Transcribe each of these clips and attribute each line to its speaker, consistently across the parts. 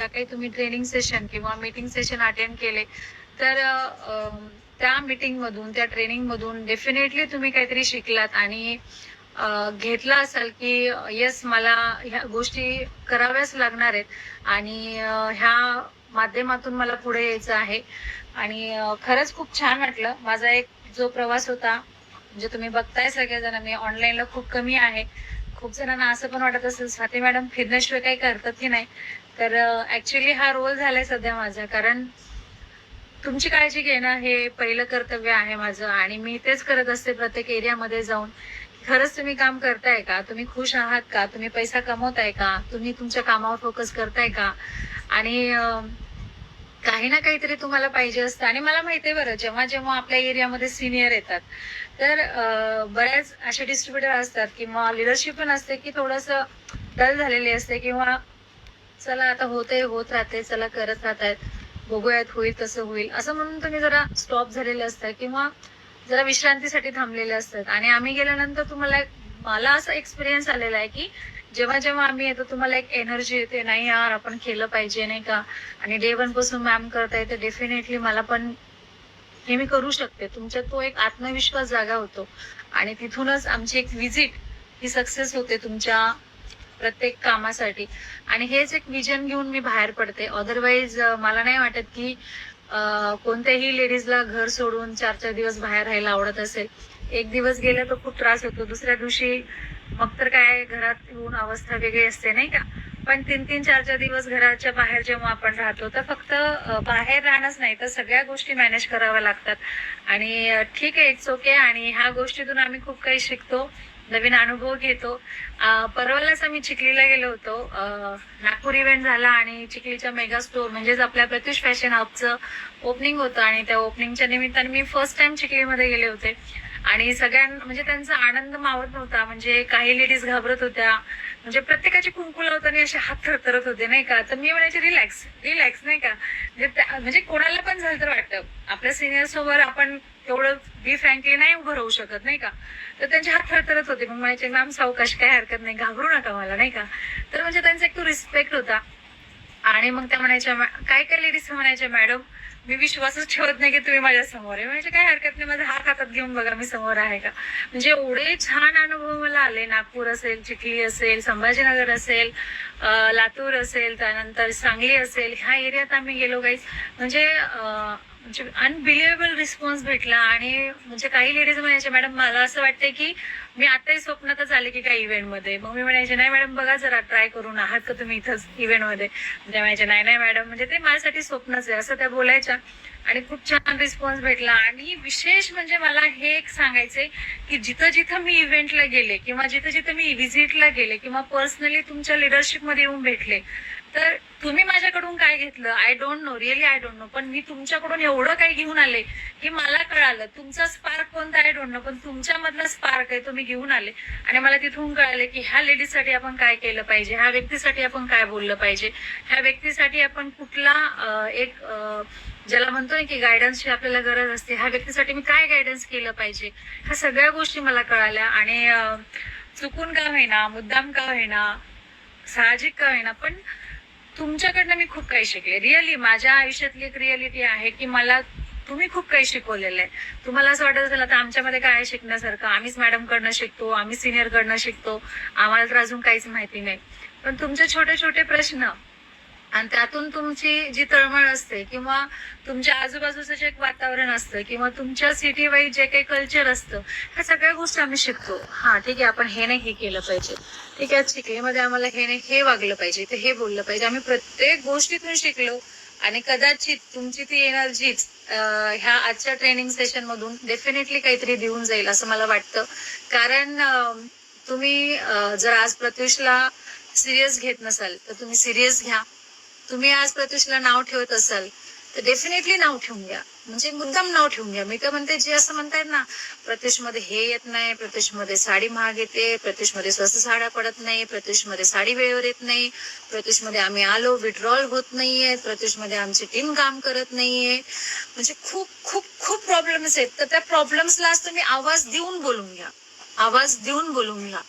Speaker 1: ज्या काही तुम्ही ट्रेनिंग सेशन किंवा मीटिंग सेशन अटेंड केले, तर त्या मीटिंग मधून, त्या ट्रेनिंग मधून डेफिनेटली तुम्ही काहीतरी शिकलात आणि घेतला असाल की येस, मला ह्या गोष्टी कराव्याच लागणार आहेत आणि ह्या माध्यमातून मला पुढे यायचं आहे. आणि खरंच खूप छान वाटलं. माझा एक जो प्रवास होता, म्हणजे तुम्ही बघताय सगळेजण, मी ऑनलाईनला खूप कमी आहे. खूप जणांना असं पण वाटत असेल स्वाती मॅडम फिरण्याशिवाय काही करतात की नाही, तर ऍक्च्युली हा रोल झालाय सध्या माझा. कारण तुमची काळजी घेणं हे पहिलं कर्तव्य आहे माझं आणि मी तेच करत असते प्रत्येक एरियामध्ये जाऊन. खरंच तुम्ही काम करताय का, तुम्ही खुश आहात का, तुम्ही पैसा कमवताय का, तुम्ही तुमच्या कामावर फोकस करताय का. आणि काही ना काहीतरी तुम्हाला पाहिजे असतं. आणि मला माहितीये बरं, जेव्हा जेव्हा आपल्या एरियामध्ये सिनियर येतात, तर बऱ्याच असे डिस्ट्रीब्युटर असतात किंवा लिडरशिप पण असते की थोडस डल झालेली असते, किंवा चला आता होतंय, होत राहते, चला करत राहतायत, बघूयात, होईल तसं होईल असं म्हणून तुम्ही जरा स्टॉप झालेले असतात किंवा जरा विश्रांतीसाठी थांबलेले असतात. आणि आम्ही गेल्यानंतर तुम्हाला, मला असा एक्सपिरियन्स आलेला आहे की जेव्हा जेव्हा आम्ही येतो तुम्हाला एक एनर्जी येते, नाही यार आपण केलं पाहिजे नाही का. आणि डे वन पासून मॅम करताय तर डेफिनेटली मला पण हे मी करू शकते. तुमच्यात तो एक आत्मविश्वास जागा होतो आणि तिथूनच आमची एक व्हिजिट ही सक्सेस होते तुमच्या प्रत्येक कामासाठी. आणि हेच एक विजन घेऊन मी बाहेर पडते. अदरवाईज मला नाही वाटत की कोणत्याही लेडीजला घर सोडून 4-4 दिवस बाहेर राहायला आवडत असेल. एक दिवस गेला तर खूप त्रास होतो, दुसऱ्या दिवशी मग तर काय घरात येऊन अवस्था वेगळी असते नाही का. पण 3-3, 4-4 दिवस घराच्या बाहेर जेव्हा आपण राहतो तर फक्त बाहेर राहणंच नाही तर सगळ्या गोष्टी मॅनेज कराव्या लागतात. आणि ठीक आहे, इट्स ओके. आणि ह्या गोष्टीतून आम्ही खूप काही शिकतो, नवीन अनुभव घेतो. परवालाच आम्ही चिखलीला गेलो होतो. नागपूर इव्हेंट झाला आणि चिखलीच्या मेगा स्टोअर म्हणजेच आपल्या प्रत्युष फॅशन हबचं ओपनिंग होतं आणि त्या ओपनिंगच्या निमित्ताने मी फर्स्ट टाइम चिखलीमध्ये गेले होते. आणि म्हणजे त्यांचा आनंद मावत नव्हता. म्हणजे काही लेडीज घाबरत होत्या, म्हणजे प्रत्येकाची कुंकू लावताना असे हात थरथरत होते नाही का. तर मी म्हणायचे रिलॅक्स रिलॅक्स नाही का. म्हणजे कोणाला पण झालं तर वाटतं आपल्या सिनियर सोबत आपण तेवढं बी फ्रँकली नाही उभं राहू शकत नाही का. तर त्यांचे हात थरथरत होते. मग म्हणायचे मॅम सावकाश, काय हरकत नाही, घाबरू नका मला नाही का. तर म्हणजे त्यांचा एक तो रिस्पेक्ट होता. आणि मग त्या म्हणायच्या, काय काय लेडीज म्हणायच्या, मॅडम मी विश्वासच ठेवत नाही की तुम्ही माझ्या समोर आहे. म्हणजे काय हरकत नाही, माझा हात हातात घेऊन बघा मी समोर आहे का. म्हणजे एवढे छान अनुभव मला आले. नागपूर असेल, चिखली असेल, संभाजीनगर असेल, लातूर असेल, त्यानंतर सांगली असेल, ह्या एरियात आम्ही गेलो गाईज. म्हणजे अनबिलिव्हेबल रिस्पॉन्स भेटला. आणि म्हणजे काही लेडीज म्हणायचे, मॅडम मला असं वाटतंय की मी आताही स्वप्नातच आले की काही इव्हेंट मध्ये. मग मी म्हणायचे, नाही मॅडम बघा जरा ट्राय करून, आहात का तुम्ही इथंच इव्हेंट मध्ये. त्या म्हणायचे, नाही नाही मॅडम, म्हणजे ते माझ्यासाठी स्वप्नच आहे असं त्या बोलायच्या. आणि खूप छान रिस्पॉन्स भेटला. आणि विशेष म्हणजे मला हे एक सांगायचंय की जिथं जिथं मी इव्हेंटला गेले किंवा जिथं जिथं मी व्हिजिटला गेले किंवा पर्सनली तुमच्या लिडरशिप मध्ये येऊन भेटले, तर तुम्ही माझ्याकडून काय घेतलं I don't know, really I don't know. पण मी तुमच्याकडून एवढं काही घेऊन आले की मला कळालं तुमचा स्पार्क कोणता आय डोंट नो, पण तुमच्यामधला स्पार्क आहे तो मी घेऊन आले. आणि मला तिथून कळाले की ह्या लेडीजसाठी आपण काय केलं पाहिजे, ह्या व्यक्तीसाठी आपण काय बोललं पाहिजे, ह्या व्यक्तीसाठी आपण कुठला ज्याला म्हणतोय की गायडन्सची आपल्याला गरज असते, ह्या व्यक्तीसाठी मी काय गायडन्स केलं पाहिजे. ह्या सगळ्या गोष्टी मला कळाल्या. आणि चुकून का होईना, मुद्दाम का होईना, साहजिक का होईना, पण तुमच्याकडनं मी खूप काही शिकले. रिअली माझ्या आयुष्यातली एक रिअलिटी आहे की मला तुम्ही खूप काही शिकवलेलं आहे. तुम्हाला असं वाटत असेल आता आमच्यामध्ये काय शिकण्यासारखं, आम्हीच मॅडम कडनं शिकतो, आम्ही सिनियर कडनं शिकतो, आम्हाला तर अजून काहीच माहिती नाही. पण तुमचे छोटे छोटे प्रश्न आणि त्यातून तुमची जी तळमळ असते किंवा तुमच्या आजूबाजूचं जे एक वातावरण असतं किंवा तुमच्या सिटी वाईज जे काही कल्चर असतं, ह्या सगळ्या गोष्टी आम्ही शिकतो. हा ठीक आहे, आपण हे नाही हे केलं पाहिजे, ठीक आहे चिखलीमध्ये आम्हाला हे नाही हे वागलं पाहिजे, ते हे बोललं पाहिजे. आम्ही प्रत्येक गोष्टीतून शिकलो. आणि कदाचित तुमची ती एनर्जीच ह्या आजच्या ट्रेनिंग सेशन मधून डेफिनेटली काहीतरी देऊन जाईल असं मला वाटतं. कारण तुम्ही जर आज प्रत्युषला सिरियस घेत नसाल तर तुम्ही सिरियस घ्या. तुम्ही आज प्रत्युषला नाव ठेवत असाल तर डेफिनेटली नाव ठेवून घ्या. म्हणजे मुद्दाम नाव ठेवून घ्या. मी तर म्हणते, जे असं म्हणतायत ना प्रत्युष मध्ये हे येत नाही, प्रत्युष मध्ये साडी महाग येते, प्रत्युष मध्ये स्वस्त साड्या पडत नाही, प्रत्युष मध्ये साडी वेळेवर येत नाही, प्रत्युष मध्ये आम्ही आलो विड्रॉल होत नाहीये, प्रत्युष मध्ये आमची टीम काम करत नाहीये. म्हणजे खूप खूप खूप प्रॉब्लेम्स आहेत. तर त्या प्रॉब्लेम्सला आज तुम्ही आवाज देऊन बोलून घ्या, आवाज देऊन बोलून घ्या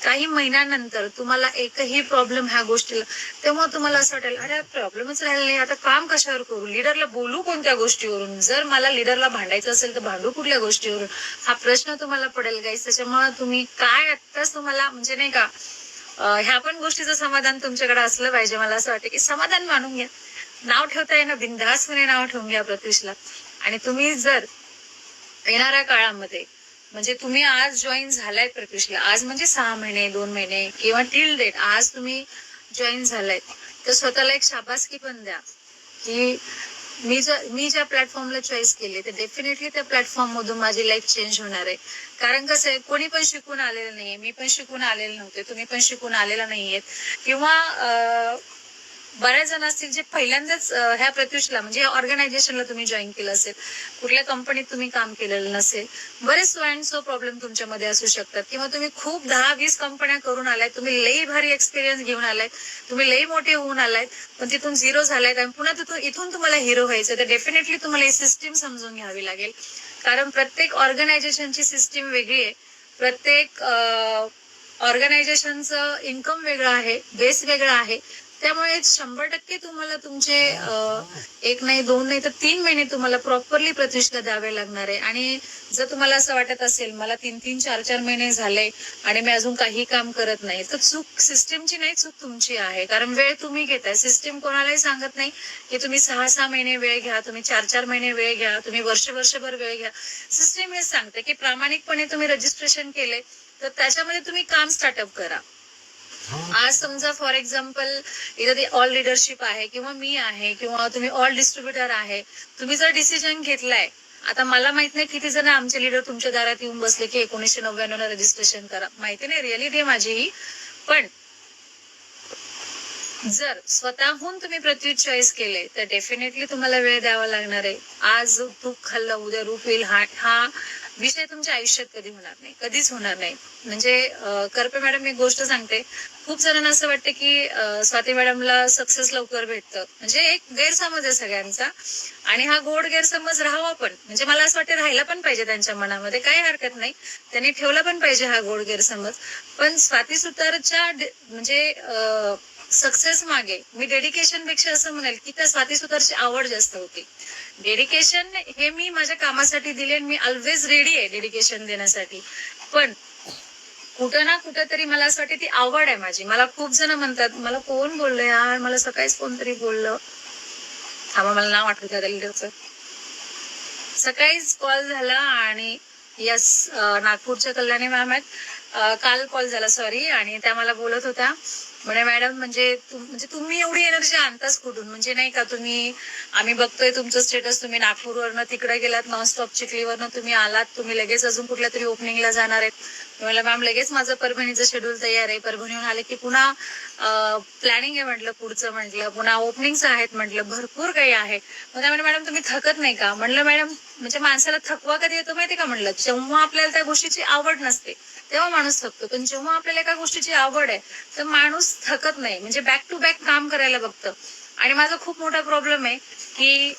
Speaker 1: काही महिन्यानंतर तुम्हाला एकही प्रॉब्लेम ह्या गोष्टीला, तेव्हा तुम्हाला असं वाटेल अरे प्रॉब्लेमच राहिला नाही, आता काम कशावर करू, लीडरला बोलू कोणत्या गोष्टीवरून, जर मला लीडरला भांडायचं असेल तर भांडू कुठल्या गोष्टीवरून, हा प्रश्न तुम्हाला पडेल गाईस. त्याच्यामुळे तुम्ही काय आत्ताच तुम्हाला म्हणजे नाही का ह्या पण गोष्टीचं समाधान तुमच्याकडे असलं पाहिजे. मला असं वाटतं की समाधान मानून घ्या, नाव ठेवता येणं बिनधास्तपणे नाव ठेवून घ्या प्रत्युषला. आणि तुम्ही जर येणाऱ्या काळामध्ये म्हणजे तुम्ही आज जॉईन झालाय प्रत्युषला, आज म्हणजे 6 महिने 2 महिने किंवा टिल डेट आज तुम्ही जॉईन झालाय, तर स्वतःला एक शाबासकी पण द्या की मी ज्या प्लॅटफॉर्मला चॉईस केले ते डेफिनेटली त्या प्लॅटफॉर्म मधून माझी लाईफ चेंज होणार आहे. कारण कसं आहे, कोणी पण शिकून आलेलं नाहीये, मी पण शिकून आलेले नव्हते, तुम्ही पण शिकून आलेला नाहीयेत. किंवा बऱ्याच जण असतील जे पहिल्यांदाच ह्या प्रत्युषला म्हणजे ऑर्गनायझेशनला तुम्ही जॉईन केलं असेल, कुठल्या कंपनीत तुम्ही काम केलेलं नसेल, बरेच सो अँड सो प्रॉब्लेम तुमच्यामध्ये असू शकतात. किंवा तुम्ही खूप 10-20 कंपन्या करून आलाय, तुम्ही लई भारी एक्सपिरियन्स घेऊन आलाय, तुम्ही लई मोठे होऊन आलाय, पण तिथून झिरो झालाय आणि पुन्हा इथून तुम्हाला हिरो व्हायचं, तर डेफिनेटली तुम्हाला ही सिस्टीम समजून घ्यावी लागेल. कारण प्रत्येक ऑर्गनायझेशनची सिस्टीम वेगळी आहे, प्रत्येक ऑर्गनायझेशनचं इन्कम वेगळं आहे, बेस वेगळा आहे. त्यामुळे 100% तुम्हाला तुमचे 1 नाही 2 नाही तर 3 महिने तुम्हाला प्रॉपरली प्रतिष्ठा द्यावे लागणार आहे. आणि जर तुम्हाला असं वाटत असेल मला 3-3 4-4 महिने झाले आणि मी अजून काही काम करत नाही, तर चूक सिस्टीमची नाही, चूक तुमची आहे. कारण वेळ तुम्ही घेताय, सिस्टीम कोणालाही सांगत नाही की तुम्ही 6-6 महिने वेळ घ्या, तुम्ही 4-4 महिने वेळ घ्या, तुम्ही वर्षभर वेळ घ्या. सिस्टीम हेच सांगते की प्रामाणिकपणे तुम्ही रजिस्ट्रेशन केले तर त्याच्यामध्ये तुम्ही काम स्टार्टअप करा. आज समजा फॉर एक्झाम्पल इथं ते ऑल लिडरशिप आहे किंवा मी आहे किंवा तुम्ही ऑल डिस्ट्रीब्युटर आहे, तुम्ही जर डिसिजन घेतलाय, आता मला माहित नाही किती जण आमचे लीडर तुमच्या दारात येऊन बसले की 1999 ला रजिस्ट्रेशन करा, माहिती नाही, रिअलिटी आहे माझी ही. पण जर स्वतःहून तुम्ही प्रत्युत चॉईस केले तर डेफिनेटली तुम्हाला वेळ द्यावा लागणार आहे. आज तूप खाल्लं उद्या रूप येईल, हा विषय तुमच्या आयुष्यात कधी होणार नाही, कधीच होणार नाही. म्हणजे करपे मॅडम एक गोष्ट सांगते, खूप जणांना असं वाटतं की स्वाती मॅडमला सक्सेस लवकर भेटतं, म्हणजे एक गैरसमज आहे सगळ्यांचा. आणि हा गोड गैरसमज राहावा पण, म्हणजे मला असं वाटतं राहायला पण पाहिजे त्यांच्या मनामध्ये, काही हरकत नाही, त्यांनी ठेवला पण पाहिजे हा गोड गैरसमज. पण स्वाती सुतारच्या म्हणजे सक्सेस मागे मी डेडिकेशन पेक्षा असं म्हणेल की त्या स्वाती सुतारची आवड जास्त होती. डेडिकेशन हे मी माझ्या कामासाठी दिले, मी ऑलवेज रेडी आहे डेडिकेशन देण्यासाठी. पण कुठं ना कुठं तरी मला असं वाटतं ती आवड आहे माझी. मला खूप जण म्हणतात, मला कोण बोललं यार, मला सकाळीच कोणतरी बोललं, थांबा मला नाव आठवत त्या लीडरचं, सकाळीच कॉल झाला आणि यस नागपूरच्या कल्याणी मॅम आहेत, काल कॉल झाला सॉरी, आणि त्या मला बोलत होत्या म्हणे मॅडम म्हणजे तुम्ही एवढी एनर्जी आणताच कुठून, म्हणजे नाही का तुम्ही, आम्ही बघतोय तुमचं स्टेटस, तुम्ही नागपूरवरनं तिकडे गेलात, नॉनस्टॉप चिखलीवरनं तुम्ही आलात, तुम्ही लगेच अजून कुठल्या तरी ओपनिंगला जाणार आहेत. मला मॅम लगेच माझं परभणीचं शेड्यूल तयार आहे, परभणीहून आले की पुन्हा प्लॅनिंग आहे म्हटलं पुढचं, म्हटलं पुन्हा ओपनिंग्स आहेत, म्हटलं भरपूर काही आहे. मग त्यामुळे मॅडम तुम्ही थकत नाही का, म्हणलं मॅडम म्हणजे माणसाला थकवा कधी येतो माहिती का, म्हणलं जेव्हा आपल्याला त्या गोष्टीची आवड नसते तेव्हा माणूस थकतो, पण जेव्हा आपल्याला एका गोष्टीची आवड आहे तर माणूस थकत नाही, म्हणजे बॅक टू बॅक काम करायला बघतं. आणि माझा खूप मोठा प्रॉब्लेम आहे की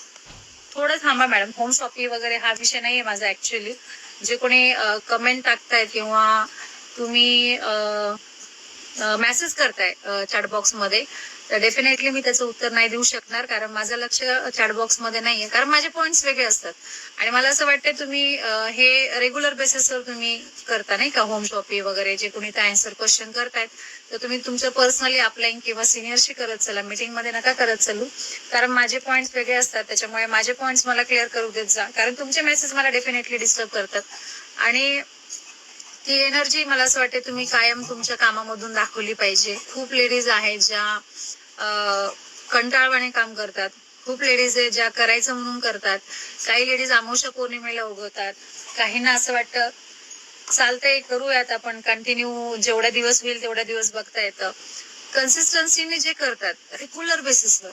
Speaker 1: थोडं थांबा मॅडम, होम शॉपिंग वगैरे हा विषय नाहीये माझा ऍक्च्युअली. जे कोणी कमेंट टाकतायत किंवा तुम्ही मेसेज करताय चॅटबॉक्स मध्ये, तर डेफिनेटली मी त्याचं उत्तर नाही देऊ शकणार, कारण माझं लक्ष चॅटबॉक्स मध्ये नाहीये, कारण माझे पॉइंट्स वेगळे असतात. आणि मला असं वाटतं तुम्ही हे रेग्युलर बेसिसवर तुम्ही करता नाही का, होम शॉपिंग वगैरे जे कोणी ते आन्सर क्वेश्चन करतायत, तर तुम्ही तुमचं पर्सनली अप्लाइंग किंवा सिनियरशी करत चला, मीटिंग मध्ये नका करत चालू, कारण माझे पॉइंट्स वेगळे असतात. त्याच्यामुळे माझे पॉइंट्स मला क्लिअर करू देत जा, कारण तुमचे मेसेज मला डेफिनेटली डिस्टर्ब करतात. आणि ती एनर्जी मला असं वाटतं तुम्ही कायम तुमच्या कामामधून दाखवली पाहिजे. खूप लेडीज आहेत ज्या कंटाळवाणे काम करतात, खूप लेडीज आहेत ज्या करायचं म्हणून करतात, काही लेडीज अमावस्या पौर्णिमेला उगवतात, काहींना असं वाटतं चालतंय करूयात आपण कंटिन्यू, जेवढ्या दिवस होईल तेवढ्या दिवस बघता येतं. कन्सिस्टन्सीने जे करतात रेग्युलर बेसिसवर,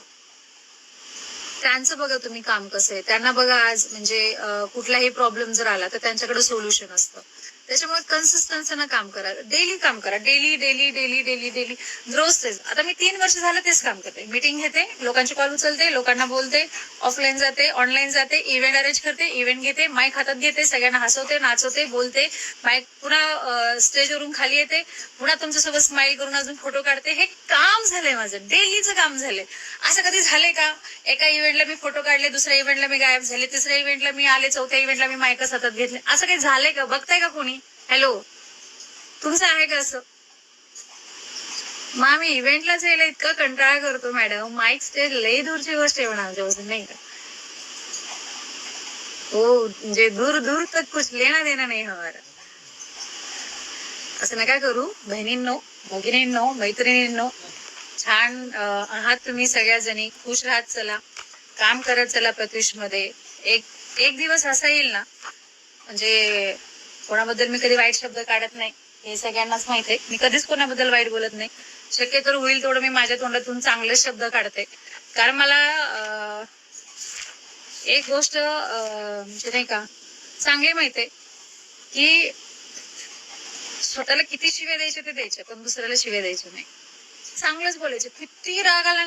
Speaker 1: त्यांचं बघा तुम्ही काम कसं आहे, त्यांना बघा आज म्हणजे कुठलाही प्रॉब्लेम जर आला तर त्यांच्याकडे सोल्युशन असतं. त्याच्यामुळे कन्सिस्टन्सीनं काम करा, डेली काम करा, daily daily daily daily daily रोज तेच. आता मी 3 वर्ष झालं तेच काम करते. मीटिंग घेते, लोकांची कॉल उचलते, लोकांना बोलते, ऑफलाईन जाते, ऑनलाईन जाते, इव्हेंट अरेंज करते, इव्हेंट घेते, माईक हातात घेते, सगळ्यांना हसवते, नाचवते, बोलते, माईक पुन्हा स्टेजवरून खाली येते, पुन्हा तुमच्यासोबत स्माइल करून अजून फोटो काढते. हे काम झालंय माझं, डेलीचं काम झालंय. असं कधी झालंय का एका इव्हेंटला मी फोटो काढले, दुसऱ्या इव्हेंटला मी गायब झाले, तिसऱ्या इव्हेंटला मी आले, चौथ्या इव्हेंटला मी माईकच हातात घेतले? असं काही झालंय का? बघताय का कोणी? हॅलो, तुमचं आहे का असं? मग आम्ही इव्हेंटलाच यायला इतका कंटाळा करतो मॅडम. माईक स्टेज लई दूरची गोष्ट आहे म्हणा आमच्यापासून, नाही का? हो, म्हणजे दूर दूर तक कुछ लेना देना नाही हमारा. असं नका करू बहिणींनो, भगिनींनो, मैत्रिणींनो. छान आहात तुम्ही सगळ्या जणी, खुश राहत चला, काम करत चला प्रत्युष मध्ये. एक एक दिवस असा येईल ना, म्हणजे कोणाबद्दल मी कधी वाईट शब्द काढत नाही, हे सगळ्यांनाच माहित आहे. मी कधीच कोणाबद्दल वाईट बोलत नाही. शक्यतो होईल तेवढं मी माझ्या तोंडातून चांगले शब्द काढते. कारण मला एक गोष्ट म्हणजे नाही का चांगली माहिती आहे की स्वतःला किती शिव्या द्यायचे ते द्यायचे, पण दुसऱ्याला शिव्या द्यायचे नाही. चांगलंच बोलायचं. किती राग आला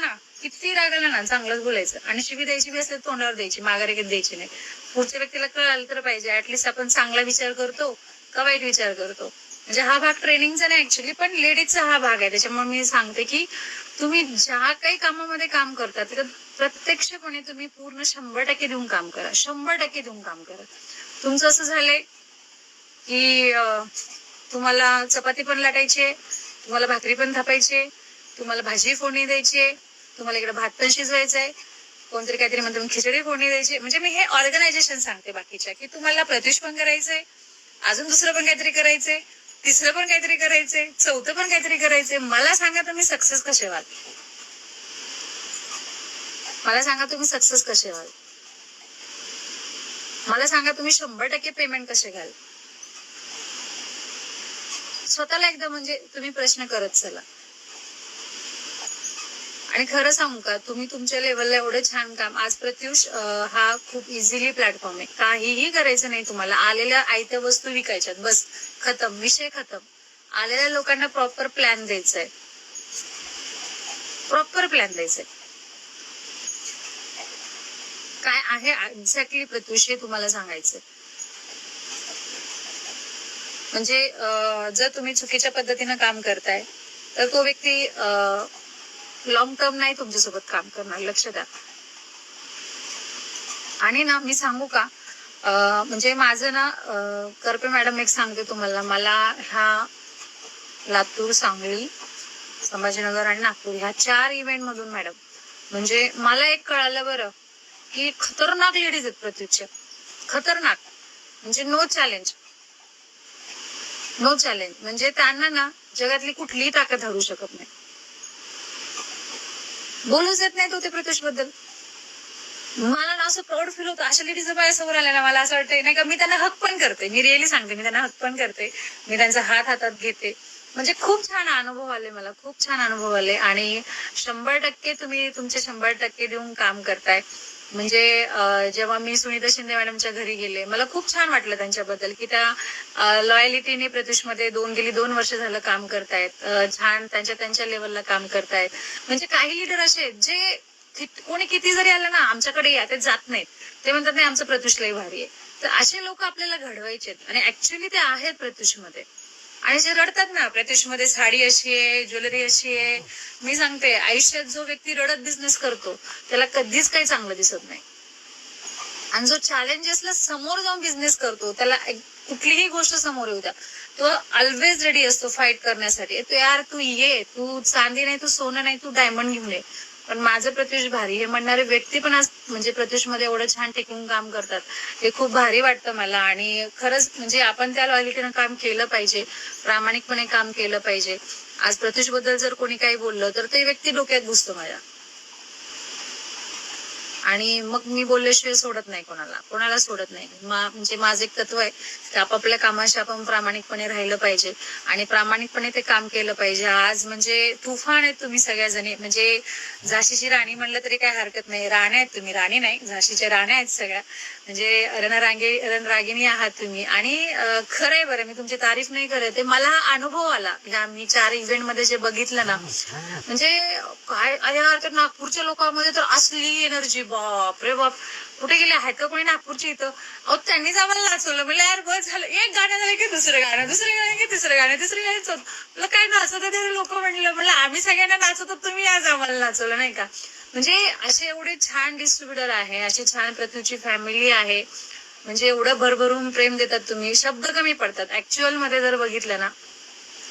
Speaker 1: ना चांगलंच बोलायचं. आणि शिवी द्यायची बी असेल तोंडावर द्यायची, माघारी कधी द्यायची नाही. पुढच्या व्यक्तीला कळालं तर पाहिजे ऍटलिस्ट आपण चांगला विचार करतो का वाईट विचार करतो. म्हणजे हा भाग ट्रेनिंगचा नाही ऍक्च्युली, पण लेडीजचा हा भाग आहे. त्याच्यामुळे मी सांगते की तुम्ही ज्या काही कामामध्ये काम करता त्याच्यात प्रत्यक्षपणे तुम्ही पूर्ण 100% देऊन काम करा, 100% देऊन काम करा. तुमचं असं झालंय की तुम्हाला चपाती पण लाटायची, तुम्हाला भाकरी पण थापायची, तुम्हाला भाजी फोडणी द्यायची, तुम्हाला इकडे भात पण शिजवायचंय, कोणतरी काहीतरी म्हणतो खिचडी फोडणी द्यायची. म्हणजे मी हे ऑर्गनायझेशन सांगते बाकीच्या, की तुम्हाला प्रत्युष पण करायचंय, अजून दुसरं पण काहीतरी करायचंय, तिसरं पण काहीतरी करायचंय, चौथं पण काहीतरी करायचंय. मला सांगा तुम्ही सक्सेस कसे व्हाल? मला सांगा तुम्ही सक्सेस कसे व्हाल? मला सांगा तुम्ही 100% पेमेंट कसे घ्याल? स्वतःला एकदा म्हणजे तुम्ही प्रश्न करत चला. आणि खरं सांगू का, तुम्ही तुमच्या लेवलला एवढं छान काम, आज प्रत्युष हा खूप इझिली प्लॅटफॉर्म आहे. काहीही करायचं नाही तुम्हाला, आलेल्या आयत्या वस्तू विकायच्यात, बस खतम, विषय खतम. आलेल्या लोकांना प्रॉपर प्लॅन द्यायचाय, प्रॉपर प्लॅन द्यायचाय. काय आहे एक्झॅक्टली प्रत्युष हे तुम्हाला सांगायचंय. म्हणजे जर तुम्ही चुकीच्या पद्धतीनं काम करताय तर तो व्यक्ती लॉंग टर्म नाही तुमच्यासोबत काम करणार, लक्ष द्या. आणि ना मी सांगू का, म्हणजे माझं ना करपे मॅडम एक सांगते तुम्हाला, मला ह्या लातूर, सांगली, संभाजीनगर आणि नागपूर ह्या 4 इव्हेंट मधून मॅडम म्हणजे मला एक कळालं बरं की खतरनाक लेडीज आहेत प्रत्युषच्या, खतरनाक. म्हणजे नो चॅलेंज, नो चॅलेंज. म्हणजे त्यांना ना जगातली कुठलीही ताकद हरवू शकत नाही. बोलूच येत नाही तो ते प्रत्युष बद्दल. मला ना असं प्राऊड फील होतं अशा लेडीज माझ्यासमोर आल्या ना. मला असं वाटतंय नाही का, मी त्यांना हक पण करते, मी रिअली सांगते, मी त्यांना हक पण करते, मी त्यांचा हात हातात घेते. म्हणजे खूप छान अनुभव आले मला, खूप छान अनुभव आले. आणि 100% तुम्ही तुमचे 100% देऊन काम करताय. म्हणजे जेव्हा मी सुनीता शिंदे मॅडमच्या घरी गेले, मला खूप छान वाटलं त्यांच्याबद्दल की त्या लॉयलिटीने प्रत्युष मध्ये गेली 2 वर्ष झालं काम करतायत. छान त्यांच्या लेवलला काम करतायत. म्हणजे काही लीडर असे जे कोणी किती जरी आलं ना आमच्याकडे या, ते जात नाहीत. ते म्हणतात नाही आमचं प्रत्युष लय भारी आहे. तर असे लोक आपल्याला घडवायचे आणि ऍक्च्युली ते आहेत प्रत्युष मध्ये. आणि जे रडतात ना प्रत्युष मध्ये, साडी अशी आहे, ज्वेलरी अशी आहे, मी सांगते आयुष्यात जो व्यक्ती रडत बिझनेस करतो त्याला कधीच काही चांगलं दिसत नाही. आणि जो चॅलेंजेसला समोर जाऊन बिझनेस करतो त्याला कुठलीही गोष्ट समोर येऊ द्या, तो ऑलवेज रेडी असतो फाईट करण्यासाठी. तो यार तू ये, तू चांदी नाही, तू सोनं नाही, तू डायमंड घेऊन ये, पण माझं प्रत्युष भारी हे म्हणणारे व्यक्ती पण आज म्हणजे प्रत्युष मध्ये एवढं छान टिकून काम करतात. हे खूप भारी वाटतं मला. आणि खरंच म्हणजे आपण त्या लॉयल्टीनं काम केलं पाहिजे, प्रामाणिकपणे काम केलं पाहिजे. आज प्रत्युष बद्दल जर कोणी काही बोललं तर ते व्यक्ती डोक्यात घुसतो माझ्या. आणि मग मी बोलल्याशिवाय सोडत नाही कोणाला सोडत नाही. म्हणजे माझं एक तत्व आहे की आपापल्या कामाशी आपण प्रामाणिकपणे राहिलं पाहिजे आणि प्रामाणिकपणे ते काम केलं पाहिजे. आज म्हणजे तुफान आहेत तुम्ही सगळ्याजणी, म्हणजे झाशीची राणी म्हणलं तरी काय हरकत नाही. राण्या आहेत तुम्ही, राणी नाही झाशीच्या राण्या आहेत सगळ्या, म्हणजे रणरागिणी आहात तुम्ही. आणि खरंय बरं, मी तुमची तारीफ नाही करत आहे, मला हा अनुभव आला ह्या मी 4 इव्हेंट मध्ये जे बघितलं ना, म्हणजे काय यार, तर नागपूरच्या लोकांमध्ये तर असली एनर्जी, बाप रे बाप. कुठे गेले आहेत का कोणी नागपूरची इथं? अहो त्यांनीच आम्हाला नाचवलं. मला यार बस झालं, एक गाणं झालं की दुसरं गाणं, दुसरं गाणं की तिसरं गाणं, तिसरं गाणं. मला काय नाचवत ते लोक, म्हणलं आम्ही सगळ्यांना नाचवतो, तुम्ही आज आम्हाला नाचवलं नाही का. म्हणजे असे एवढे छान डिस्ट्रीब्युटर आहे, अशी छान पृथ्वीची फॅमिली आहे, म्हणजे एवढं भरभरून प्रेम देतात तुम्ही, शब्द कमी पडतात. ऍक्च्युअल मध्ये जर बघितलं ना,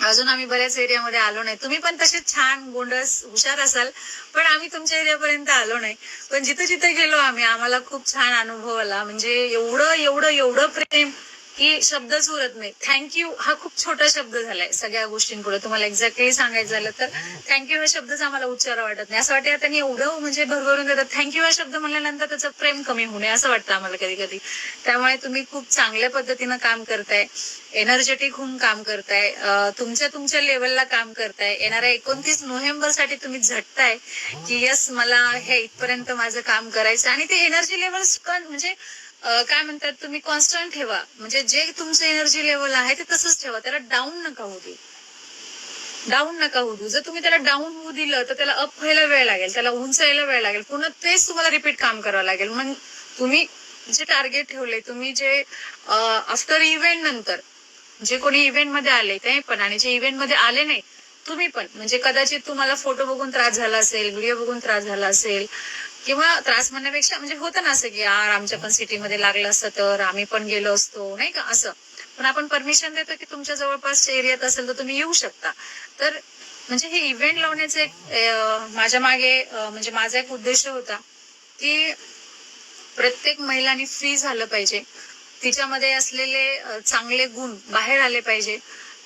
Speaker 1: अजून आम्ही बऱ्याच एरियामध्ये आलो नाही. तुम्ही पण तसेच छान गोंडस हुशार असाल, पण आम्ही तुमच्या एरियापर्यंत आलो नाही. पण जिथे जिथे गेलो आम्ही, आम्हाला खूप छान अनुभव आला. म्हणजे एवढं एवढं एवढं प्रेम की शब्दच उरत नाही. थँक्यू हा खूप छोटा शब्द झालाय सगळ्या गोष्टींपुढे. तुम्हाला एक्झॅक्टली सांगायचं झालं तर थँक्यू हा शब्दच आम्हाला उच्चार वाटत नाही. असं वाटतं त्यांनी एवढं म्हणजे भरभरून देतात, थँक्यू हा शब्द म्हणल्यानंतर त्याचं प्रेम कमी होऊ नये असं वाटतं आम्हाला कधी कधी. त्यामुळे तुम्ही खूप चांगल्या पद्धतीनं काम करताय, एनर्जेटिक होऊन काम करताय, तुमच्या लेवलला काम करताय. येणाऱ्या 29 नोव्हेंबर साठी तुम्ही झटताय की यस मला हे इथपर्यंत माझं काम करायचं. आणि ते एनर्जी लेवल म्हणजे काय म्हणतात तुम्ही कॉन्स्टंट ठेवा. म्हणजे जे तुमचं एनर्जी लेवल आहे ते तसंच ठेवा, त्याला डाऊन नका होऊ देऊ. जर तुम्ही त्याला डाऊन होऊ दिलं तर त्याला अप व्हायला वेळ लागेल, त्याला उंच यायला वेळ लागेल, पुन्हा तेच तुम्हाला रिपीट काम करावं लागेल. मग तुम्ही जे टार्गेट ठेवले, तुम्ही जे आफ्टर इव्हेंट नंतर जे कोणी इव्हेंट मध्ये आले ते पण, आणि जे इव्हेंट मध्ये आले नाही तुम्ही पण, म्हणजे कदाचित तुम्हाला फोटो बघून त्रास झाला असेल, व्हिडिओ बघून त्रास झाला असेल, किंवा त्रास म्हणण्यापेक्षा म्हणजे होतं ना असं की यार आमच्या पण सिटीमध्ये लागलं असतं तर आम्ही पण गेलो असतो नाही का असं. पण आपण परमिशन देतो की तुमच्या जवळपासच्या एरियात असेल तर तुम्ही येऊ शकता. तर म्हणजे हे इव्हेंट लावण्याचे माझ्या मागे म्हणजे माझा एक उद्देश होता की प्रत्येक महिलांनी फ्री झालं पाहिजे, तिच्यामध्ये असलेले चांगले गुण बाहेर आले पाहिजे.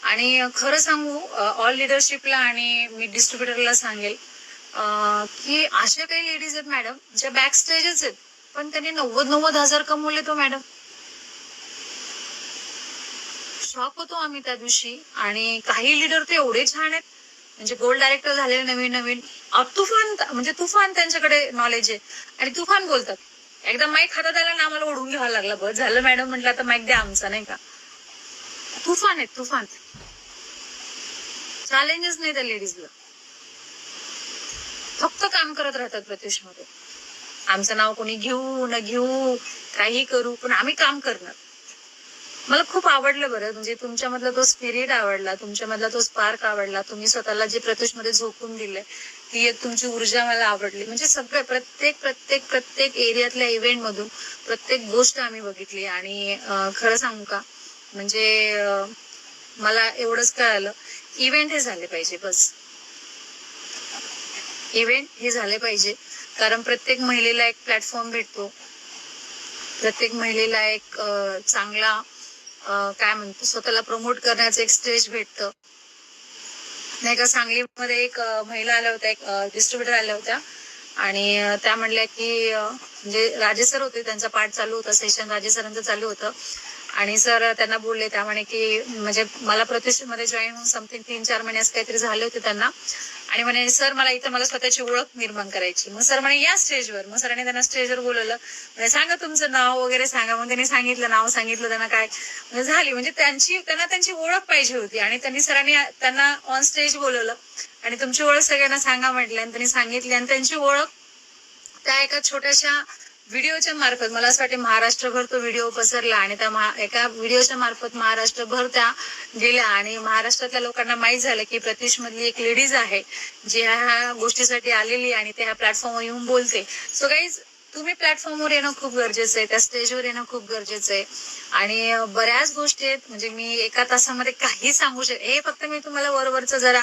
Speaker 1: आणि खरं सांगू ऑल लिडरशिपला आणि मी डिस्ट्रीब्युटरला सांगेल की अशा काही लेडीज आहेत मॅडम ज्या बॅक स्टेजच आहेत, पण त्यांनी 90,000 कमवले तो मॅडम. शॉक होतो आम्ही त्या दिवशी. आणि काही लीडर ते एवढे छान आहेत, म्हणजे गोल्ड डायरेक्टर झालेले नवीन नवीन, तुफान म्हणजे तुफान त्यांच्याकडे नॉलेज आहे आणि तुफान बोलतात. एकदा माईक हातात आला ना आम्हाला ओढून घ्यावा लागला, बस झालं मॅडम म्हटलं आता माईक द्या आमचा नाही का. तुफान आहेत तुफान, चॅलेंजेस नाही त्या लेडीजला, फक्त काम करत राहतात प्रत्युष मध्ये. आमचं नाव कोणी घेऊ न घेऊ काही करू पण आम्ही काम करणार. मला खूप आवडलं बरं, म्हणजे तुमच्यामधला तो स्पिरिट आवडला, तुमच्यामधला तो स्पार्क आवडला, तुम्ही स्वतःला जे प्रत्युष मध्ये झोकून दिलंय ती एक तुमची ऊर्जा मला आवडली. म्हणजे सगळं प्रत्येक प्रत्येक प्रत्येक एरियातल्या इव्हेंट मधून प्रत्येक गोष्ट आम्ही बघितली. आणि खरं सांगू का, म्हणजे मला एवढंच कळालं, इव्हेंट हे झाले पाहिजे, बस इव्हेंट हे झाले पाहिजे. कारण प्रत्येक महिलेला एक प्लॅटफॉर्म भेटतो, प्रत्येक महिलेला एक चांगला काय म्हणतो स्वतःला प्रमोट करण्याचं एक स्टेज भेटतं नाही का. सांगलीमध्ये एक महिला आल्या होत्या, एक डिस्ट्रीब्युटर आल्या होत्या आणि त्या म्हणल्या की म्हणजे राजे सर होते, त्यांचा पाठ चालू होता, सेशन राजे सरांचं चालू होतं. आणि सर त्यांना बोलले, त्या म्हणे की म्हणजे मला प्रतिष्ठेमध्ये जॉईन होऊन समथिंग 3-4 महिने असं काहीतरी झाले होते त्यांना. आणि म्हणे सर मला इथं मला स्वतःची ओळख निर्माण करायची. मग सर म्हणे या स्टेजवर. मग सरांनी त्यांना स्टेजवर बोलवलं, म्हणजे सांगा तुमचं नाव वगैरे सांगा. मग त्यांनी सांगितलं, नाव सांगितलं त्यांना, काय म्हणजे झाली, म्हणजे त्यांना त्यांची ओळख पाहिजे होती. आणि सरांनी त्यांना ऑन स्टेज बोलवलं आणि तुमची ओळख सगळ्यांना सांगा म्हटलं. आणि त्यांनी सांगितली आणि त्यांची ओळख त्या एका छोट्याशा व्हिडिओच्या मार्फत, मला असं वाटतं महाराष्ट्रभर तो व्हिडिओ पसरला. आणि त्या एका व्हिडिओच्या मार्फत महाराष्ट्रभर त्या गेल्या आणि महाराष्ट्रातल्या लोकांना माहीत झालं की प्रत्युष मधली एक लेडीज आहे जी ह्या गोष्टीसाठी आलेली आणि ते ह्या प्लॅटफॉर्मवर येऊन बोलते. सो गाईज, तुम्ही प्लॅटफॉर्मवर येणं खूप गरजेचं आहे, त्या स्टेजवर येणं खूप गरजेचं आहे. आणि बऱ्याच गोष्टी आहेत, म्हणजे मी एका तासामध्ये काही सांगू शकते, हे फक्त मी तुम्हाला वरवरचं जरा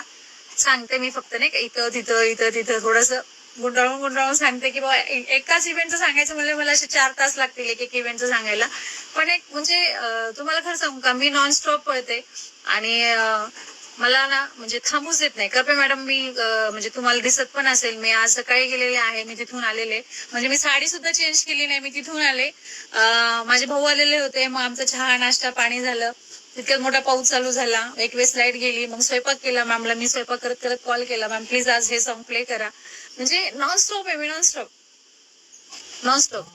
Speaker 1: सांगते, मी फक्त नाही का इथं तिथं थोडस गुंडाळून सांगते की बाबा एकाच इव्हेंटचं सांगायचं म्हणजे मला असे 4 तास लागतील एक इव्हेंटचं सांगायला. पण एक म्हणजे तुम्हाला खरं सांगू का, मी नॉनस्टॉप पळते आणि मला ना म्हणजे थांबूच देत नाही. करपे मॅडम मी म्हणजे तुम्हाला दिसत पण असेल, मी आज सकाळी गेलेले आहे, मी तिथून आलेले, म्हणजे मी साडी सुद्धा चेंज केली नाही, मी तिथून आले. माझे भाऊ आलेले होते, मग आमचा चहा नाश्ता पाणी झालं. तितक्यात मोठा पाऊस चालू झाला, एक वेळेस लाईट गेली, मग स्वयंपाक केला मॅमला. मी स्वयंपाक करत करत कॉल केला, मॅम प्लीज आज हे सॉन्ग प्ले करा. म्हणजे नॉनस्टॉप आहे मी, नॉनस्टॉप नॉनस्टॉप.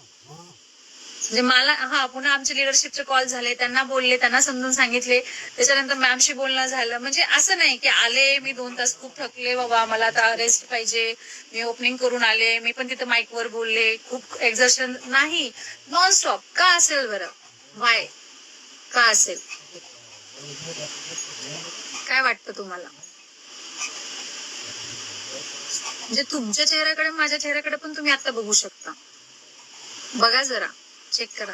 Speaker 1: म्हणजे मला पुन्हा आमचे लिडरशिपचे कॉल झाले, त्यांना बोलले, त्यांना समजून सांगितले. त्याच्यानंतर मॅमशी बोलणं झालं. म्हणजे असं नाही की आले मी 2 तास खूप थकले बाबा, मला आता रेस्ट पाहिजे, मी ओपनिंग करून आले, मी पण तिथं माईकवर बोलले, खूप एक्झर्शन नाही. नॉनस्टॉप का असेल बरं? वाय का असेल? काय वाटतं तुम्हाला? म्हणजे तुमच्या चेहऱ्याकडे माझ्या चेहऱ्याकडे पण तुम्ही आता बघू शकता. बघा जरा, चेक करा.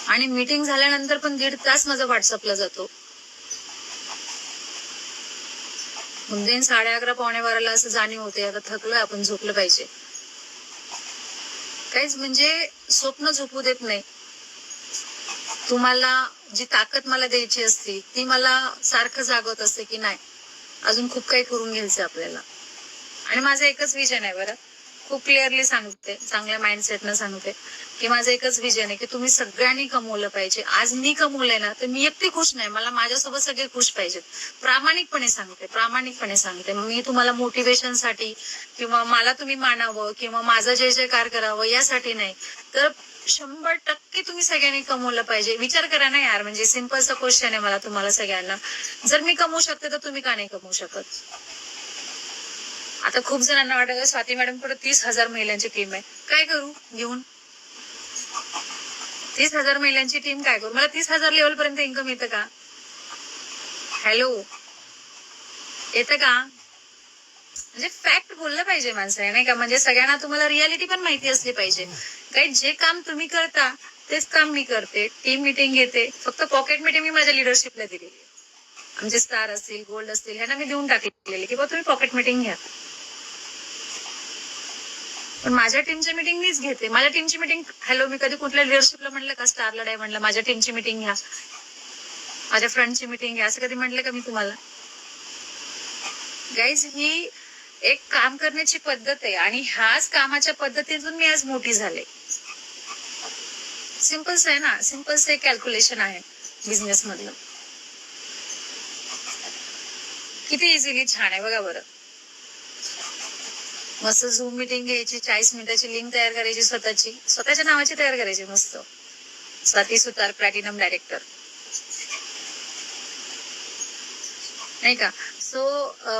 Speaker 1: आणि मीटिंग झाल्यानंतर पण 1.5 तास माझा व्हॉट्सअपला जातो. देन 11:30 पावणे 12ला असं जाणीव होते, आता थकलोय, आपण झोपलं पाहिजे. काहीच म्हणजे स्वप्न झोपू देत नाही. तुम्हाला जी ताकद मला द्यायची असते ती मला सारखं जागवत असते की नाही, अजून खूप काही करून घ्यायचं आपल्याला. आणि माझं एकच विजन आहे बरं, खूप क्लिअरली सांगते, चांगल्या माइंडसेटनं सांगते की माझं एकच विजन आहे की तुम्ही सगळ्यांनी कमवलं पाहिजे. आज मी कमवलंय ना, तर मी एकटी खुश नाही, मला माझ्यासोबत सगळे खुश पाहिजेत. प्रामाणिकपणे सांगते. मी तुम्हाला मोटिवेशनसाठी किंवा मला तुम्ही मानावं किंवा माझं जय जयकार करावं यासाठी नाही, तर 100% तुम्ही सगळ्यांनी कमवलं पाहिजे. विचार करा ना यार, म्हणजे सिंपलचा क्वेश्चन आहे मला तुम्हाला सगळ्यांना. जर मी कमवू शकते तर तुम्ही का नाही कमवू शकत? आता खूप जणांना वाटत स्वाती मॅडम कडे 30,000 महिलांची टीम आहे, काय करू घेऊन? 30,000 महिलांची टीम काय करू? मला 30,000 लेवल पर्यंत इन्कम येतं का? हॅलो, येतं का? म्हणजे फॅक्ट बोललं पाहिजे माणसाने, नाही का? म्हणजे सगळ्यांना तुम्हाला रियालिटी पण माहिती असली पाहिजे. काही जे काम तुम्ही करता तेच काम मी करते. टीम मीटिंग घेते, फक्त पॉकेट मीटिंग मी माझ्या लिडरशिपला दिलेली. आमचे स्टार असतील, गोल्ड असतील, ह्यांना मी देऊन टाकलेली की तुम्ही पॉकेट मीटिंग घ्या. पण माझ्या टीमची मीटिंग मीच घेते. माझ्या टीमची मीटिंग, हॅलो, मी कधी कुठल्या लिडरशिपला म्हणलं का, स्टारला डायमंडला माझ्या टीमची मीटिंग घ्या, माझ्या फ्रंटची मीटिंग घ्या, असं कधी म्हटलं का मी तुम्हाला? गाईज, ही एक काम करण्याची पद्धत आहे आणि ह्याच कामाच्या पद्धतीतून मी आज मोठी झाले. सिंपल्स आहे ना, सिंपल्स एक कॅल्क्युलेशन आहे बिझनेस मधलं. किती इझिली छान आहे बघा बरं. मस्त झूम मीटिंग घ्यायची, 40 मिनिटाची लिंक तयार करायची, स्वतःच्या नावाची तयार करायची, मस्त स्वाती सुतार प्लॅटिनम डायरेक्टर, नाही का? सो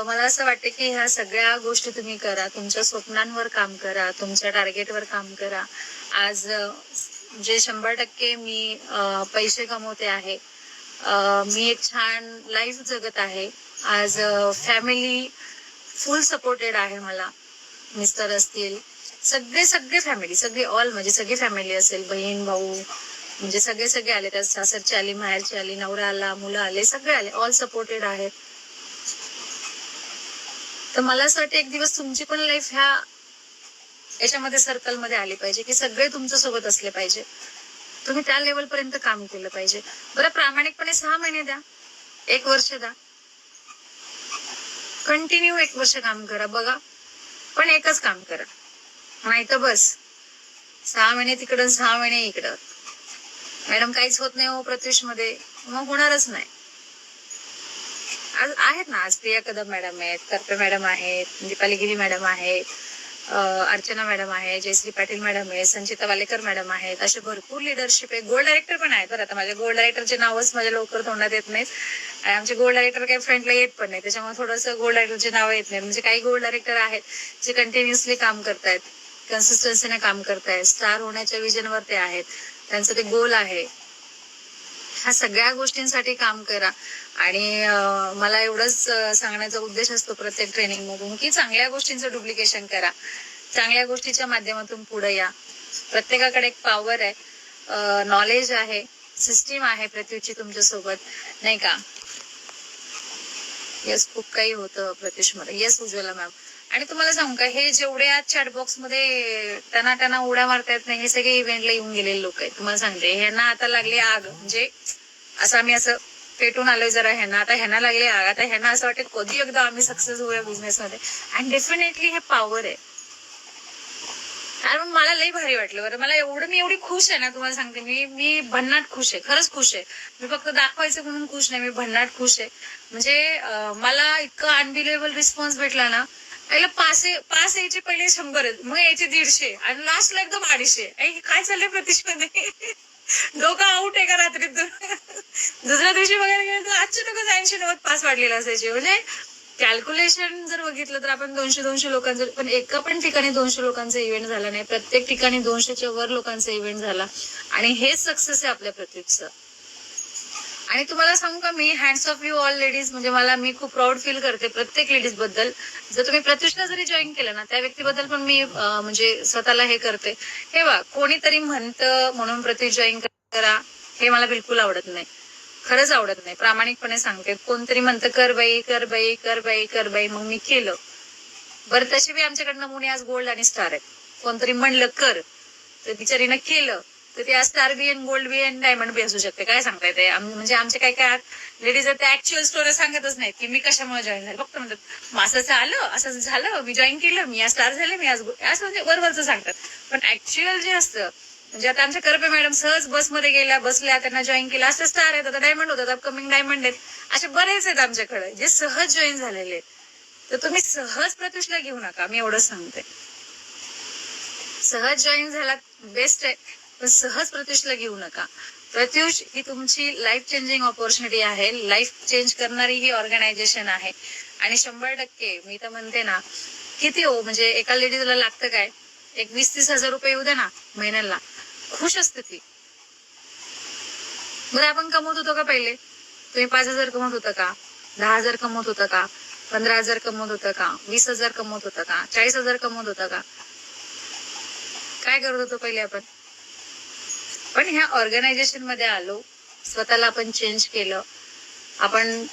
Speaker 1: मला असं वाटतं की ह्या सगळ्या गोष्टी तुम्ही करा, तुमच्या स्वप्नांवर काम करा, तुमच्या टार्गेटवर काम करा. आज जे 100% मी पैसे कमवते आहे, मी एक छान लाईफ जगत आहे. आज फॅमिली फुल सपोर्टेड आहे मला. मिस्टर असतील, सगळे फॅमिली, सगळे ऑल, म्हणजे सगळी फॅमिली असेल, बहीण भाऊ, म्हणजे सगळे आले. त्या सासरची आली, माहेरची आली, नवरा आला, मुलं आले, सगळे आले, ऑल सपोर्टेड आहेत. तर मला असं वाटतं एक दिवस तुमची पण लाईफ ह्या याच्यामध्ये सर्कल मध्ये आली पाहिजे की सगळे तुमच्या सोबत असले पाहिजे. तुम्ही त्या लेवल पर्यंत काम केलं पाहिजे. बरं, प्रामाणिकपणे 6 महिने द्या, 1 वर्ष द्या, कंटिन्यू 1 वर्ष काम करा, बघा. पण एकच काम करा, नाही तर बस 6 महिने तिकडं 6 महिने इकडं, मॅडम काहीच होत नाही हो प्रत्युष मध्ये, मग होणारच नाही. आज आहेत ना, आज प्रिया कदम मॅडम आहेत, करपे मॅडम आहेत, दीपाली गिरी मॅडम आहेत, अर्चना मॅडम आहे, जयश्री पाटील मॅडम आहे, संचिता वालेकर मॅडम आहेत, असे भरपूर लिडरशिप आहे. गोल्ड डायरेक्टर पण आहेत बरं. आता माझ्या गोल्ड डायरेक्टरचे नावच माझ्या लवकर तोंडात येत नाहीत, आणि आमचे गोल्ड डायरेक्टर काही फ्रंटला येत पण नाही, त्याच्यामुळे थोडंसं गोल्ड डायरेक्टरचे नाव येत नाही. म्हणजे काही गोल्ड डायरेक्टर आहेत जे कंटिन्युअसली काम करतायत, कन्सिस्टन्सीने काम करतायत, स्टार होण्याच्या विजनवर ते आहेत, त्यांचं ते गोल आहे. ह्या सगळ्या गोष्टींसाठी काम करा. आणि मला एवढंच सांगण्याचा उद्देश असतो प्रत्येक ट्रेनिंग मधून की चांगल्या गोष्टींचं डुप्लिकेशन करा, चांगल्या गोष्टीच्या माध्यमातून पुढे या. प्रत्येकाकडे एक पॉवर आहे, नॉलेज आहे, सिस्टीम आहे पृथ्वीची तुमच्या सोबत, नाही का? येस, खूप काही होतं प्रत्युष मध्ये. Yes Ujjwala ma'am. आणि तुम्हाला सांगू का, हे जेवढे आज चॅटबॉक्स मध्ये त्यांना उड्या मारता येत नाही, हे सगळे इव्हेंटला येऊन गेलेले लोक आहेत. तुम्हाला सांगते, ह्यांना आता लागली आग, म्हणजे असं आम्ही असं पेटून आलोय जरा ह्यांना, आता ह्यांना लागले आग, आता ह्यांना असं वाटेल कधी एकदा आम्ही सक्सेस होऊया बिझनेसमध्ये. अँड डेफिनेटली हे पॉवर आहे. कारण मला लई भारी वाटलं बरं. मला मी एवढी खुश आहे ना, तुम्हाला सांगते, मी भन्नाट खुश आहे, खरंच खुश आहे. मी फक्त दाखवायचं म्हणून खुश नाही, मी भन्नाट खुश आहे. म्हणजे मला इतका अनबिलिव्हेबल रिस्पॉन्स भेटला ना. पहिला पास यायचे पहिले 100, मग यायचे 150 आणि लास्टला एकदम 250. काय चाललंय प्रतीक्षमध्ये? डोकं आउट आहे का रात्रीतून? दुसऱ्या दिवशी बघायला गेलं तर अचानकच 80-90 पास वाढलेला असायचे. म्हणजे कॅल्क्युलेशन जर बघितलं तर आपण 200 लोकांचं, पण एका पण ठिकाणी 200 लोकांचा इव्हेंट झाला नाही, प्रत्येक ठिकाणी 200च्या वर लोकांचा इव्हेंट झाला. आणि हेच सक्सेस आहे आपल्या प्रतीकचं. आणि तुम्हाला सांगू का, मी hands off you all ladies, म्हणजे मी खूप प्राऊड फील करते प्रत्येक लेडीज बद्दल. जर तुम्ही प्रत्युषला जरी जॉईन केलं ना, त्या व्यक्तीबद्दल पण मी म्हणजे स्वतःला हे करते. हे बा, कोणीतरी म्हणतं म्हणून प्रत्युष जॉईन करा, हे मला बिलकुल आवडत नाही, खरंच आवडत नाही, प्रामाणिकपणे सांगते. कोणतरी म्हणतं कर बाई कर बाई कर बाई कर बाई, मग मी केलं. बरं, तसे बी आमच्याकडे नमुने आज गोल्ड आणि स्टार आहेत. कोणतरी म्हणलं कर, तर बिचारीनं केलं, तर ते आज स्टार बी आणि गोल्ड बी आणि डायमंड बी असू शकते. काय सांगता येते? म्हणजे आमचे काय काय लेडीज आहेत, ऍक्च्युअल स्टोरी सांगतच नाहीत की मी कशामुळे जॉईन झाले. फक्त म्हणतात असं आलं, असं झालं, मी जॉईन केलं, मी आज स्टार झाले, मी आज असं म्हणजे वरवरचं सांगतात. पण ऍक्च्युअल जे असतं, म्हणजे आता आमच्या करपे मॅडम सहज बसमध्ये गेल्या, बसल्या, त्यांना जॉईन केलं, असं स्टार आहेत, आता डायमंड होतात, अपकमिंग डायमंड आहेत, असे बरेच आहेत आमच्याकडे जे सहज जॉईन झालेले आहेत. तर तुम्ही सहज प्रत्युषला घेऊ नका, मी एवढंच सांगते. सहज जॉईन झाला बेस्ट आहे, पण सहज प्रत्युषला घेऊ नका. प्रत्युष ही तुमची लाईफ चेंजिंग ऑपॉर्च्युनिटी आहे, लाईफ चेंज करणारी ही ऑर्गनायझेशन आहे. आणि 100% मी तर म्हणते ना, किती हो, म्हणजे एका लेडीजला लागतं काय, एक 20-30 हजार रुपये येऊ द्या ना महिन्याला, खुश असते ती. बरं, आपण कमवत होतो का पहिले? तुम्ही 5,000 कमवत होता का? 10,000 कमवत होता का? 15,000 कमवत होता का? 20,000 कमवत होता का? 40,000 कमवत होता का? काय करत होतो पहिले आपण? पण ह्या ऑर्गनायझेशन मध्ये आलो, स्वतःला आपण चेंज केलं, आपण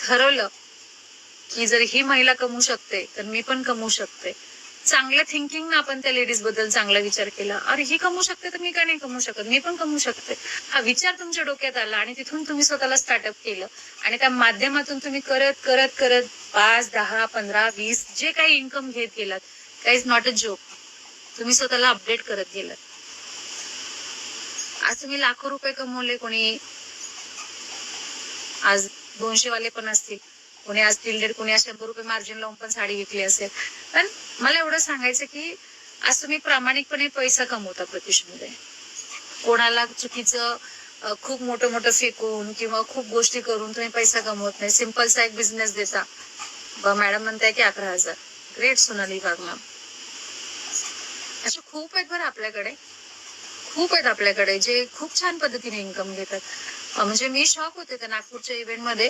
Speaker 1: ठरवलं की जर ही महिला कमवू शकते तर मी पण कमवू शकते. चांगल्या थिंकिंग ना आपण त्या लेडीज बद्दल चांगला विचार केला, अरे ही कमवू शकते तर मी का नाही कमवू शकत, मी पण कमवू शकते. हा विचार तुमच्या डोक्यात आला आणि तिथून तुम्ही स्वतःला स्टार्टअप केलं. आणि त्या माध्यमातून तुम्ही करत करत करत 5, 10, 15, 20 जे काही इन्कम घेत गेलात, काही नॉट अ जोक, तुम्ही स्वतःला अपडेट करत गेलात. आज तुम्ही लाखो रुपये कमवले, कोणी आज 200 वाले पण असतील, कोणी आज टिल्डेड, कोणी आज 100 रुपये मार्जिन लावून पण साडी विकली असेल. पण मला एवढं सांगायचं की आज तुम्ही प्रामाणिकपणे पैसा कमवता प्रत्युषमध्ये. कोणाला चुकीचं खूप मोठं मोठं फेकून किंवा खूप गोष्टी करून तुम्ही पैसा कमवत नाही. सिंपलचा एक बिझनेस देता. मॅडम म्हणताय की 11,000. ग्रेट सोनाली बाग मॅम. असे खूप आहेत बरं आपल्याकडे, खूप आहेत आपल्याकडे जे खूप छान पद्धतीने इन्कम घेतात. म्हणजे मी शॉक होते त्या नागपूरच्या इव्हेंट मध्ये.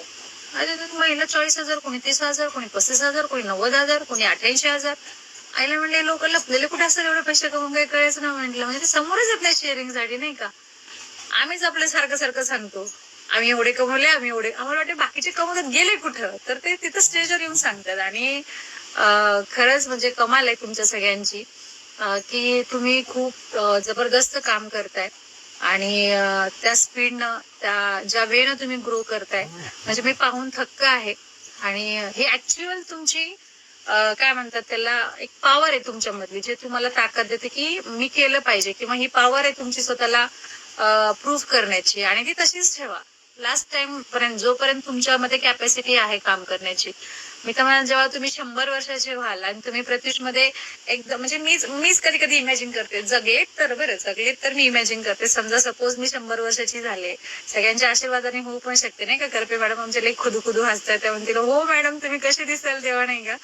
Speaker 1: अरे महिला 40,000, कोणी 30,000, कोणी 35,000, कोणी 90,000, कोणी 88,000. आईला म्हणले लोक लपलेले कुठे असतात एवढे पैसे कमवून, काही कळायचं ना म्हटलं. म्हणजे ते समोरच येत नाही शेअरिंग साठी, नाही का? आम्हीच आपल्या सारखं सांगतो आम्ही एवढे कमवले, आम्ही एवढे, आम्हाला वाटते बाकीचे कमवत गेले कुठं, तर ते तिथं स्टेजवर येऊन सांगतात. आणि खरंच म्हणजे कमाल आहे तुमच्या सगळ्यांची की तुम्ही खूप जबरदस्त काम करताय. आणि त्या स्पीडनं, त्या ज्या वेळेनं तुम्ही ग्रो करताय, म्हणजे मी पाहून थक्क आहे. आणि हे ऍक्च्युअल तुमची काय म्हणतात त्याला, एक पॉवर आहे तुमच्यामधली, जे तुम्हाला ताकद देते की मी केलं पाहिजे, किंवा ही पॉवर आहे तुमची स्वतःला प्रूव्ह करण्याची. आणि ती तशीच ठेवा लास्ट टाइम पर्यंत, जोपर्यंत तुमच्यामध्ये कॅपॅसिटी आहे काम करण्याची. मी तर जेव्हा तुम्ही 100 वर्षाचे व्हाल आणि तुम्ही प्रत्युष मध्ये एकदम, म्हणजे मीच कधी कधी इमॅजिन करते, जगलेत तर मी इमॅजिन करते, समजा सपोज मी 100 वर्षाची झाले, सगळ्यांच्या आशीर्वादाने होऊ पण शकते, नाही का? करपे मॅडम आमच्या लई खुदू हसतात, त्या म्हणतील हो मॅडम तुम्ही कशी दिसाल तेव्हा, नाही का?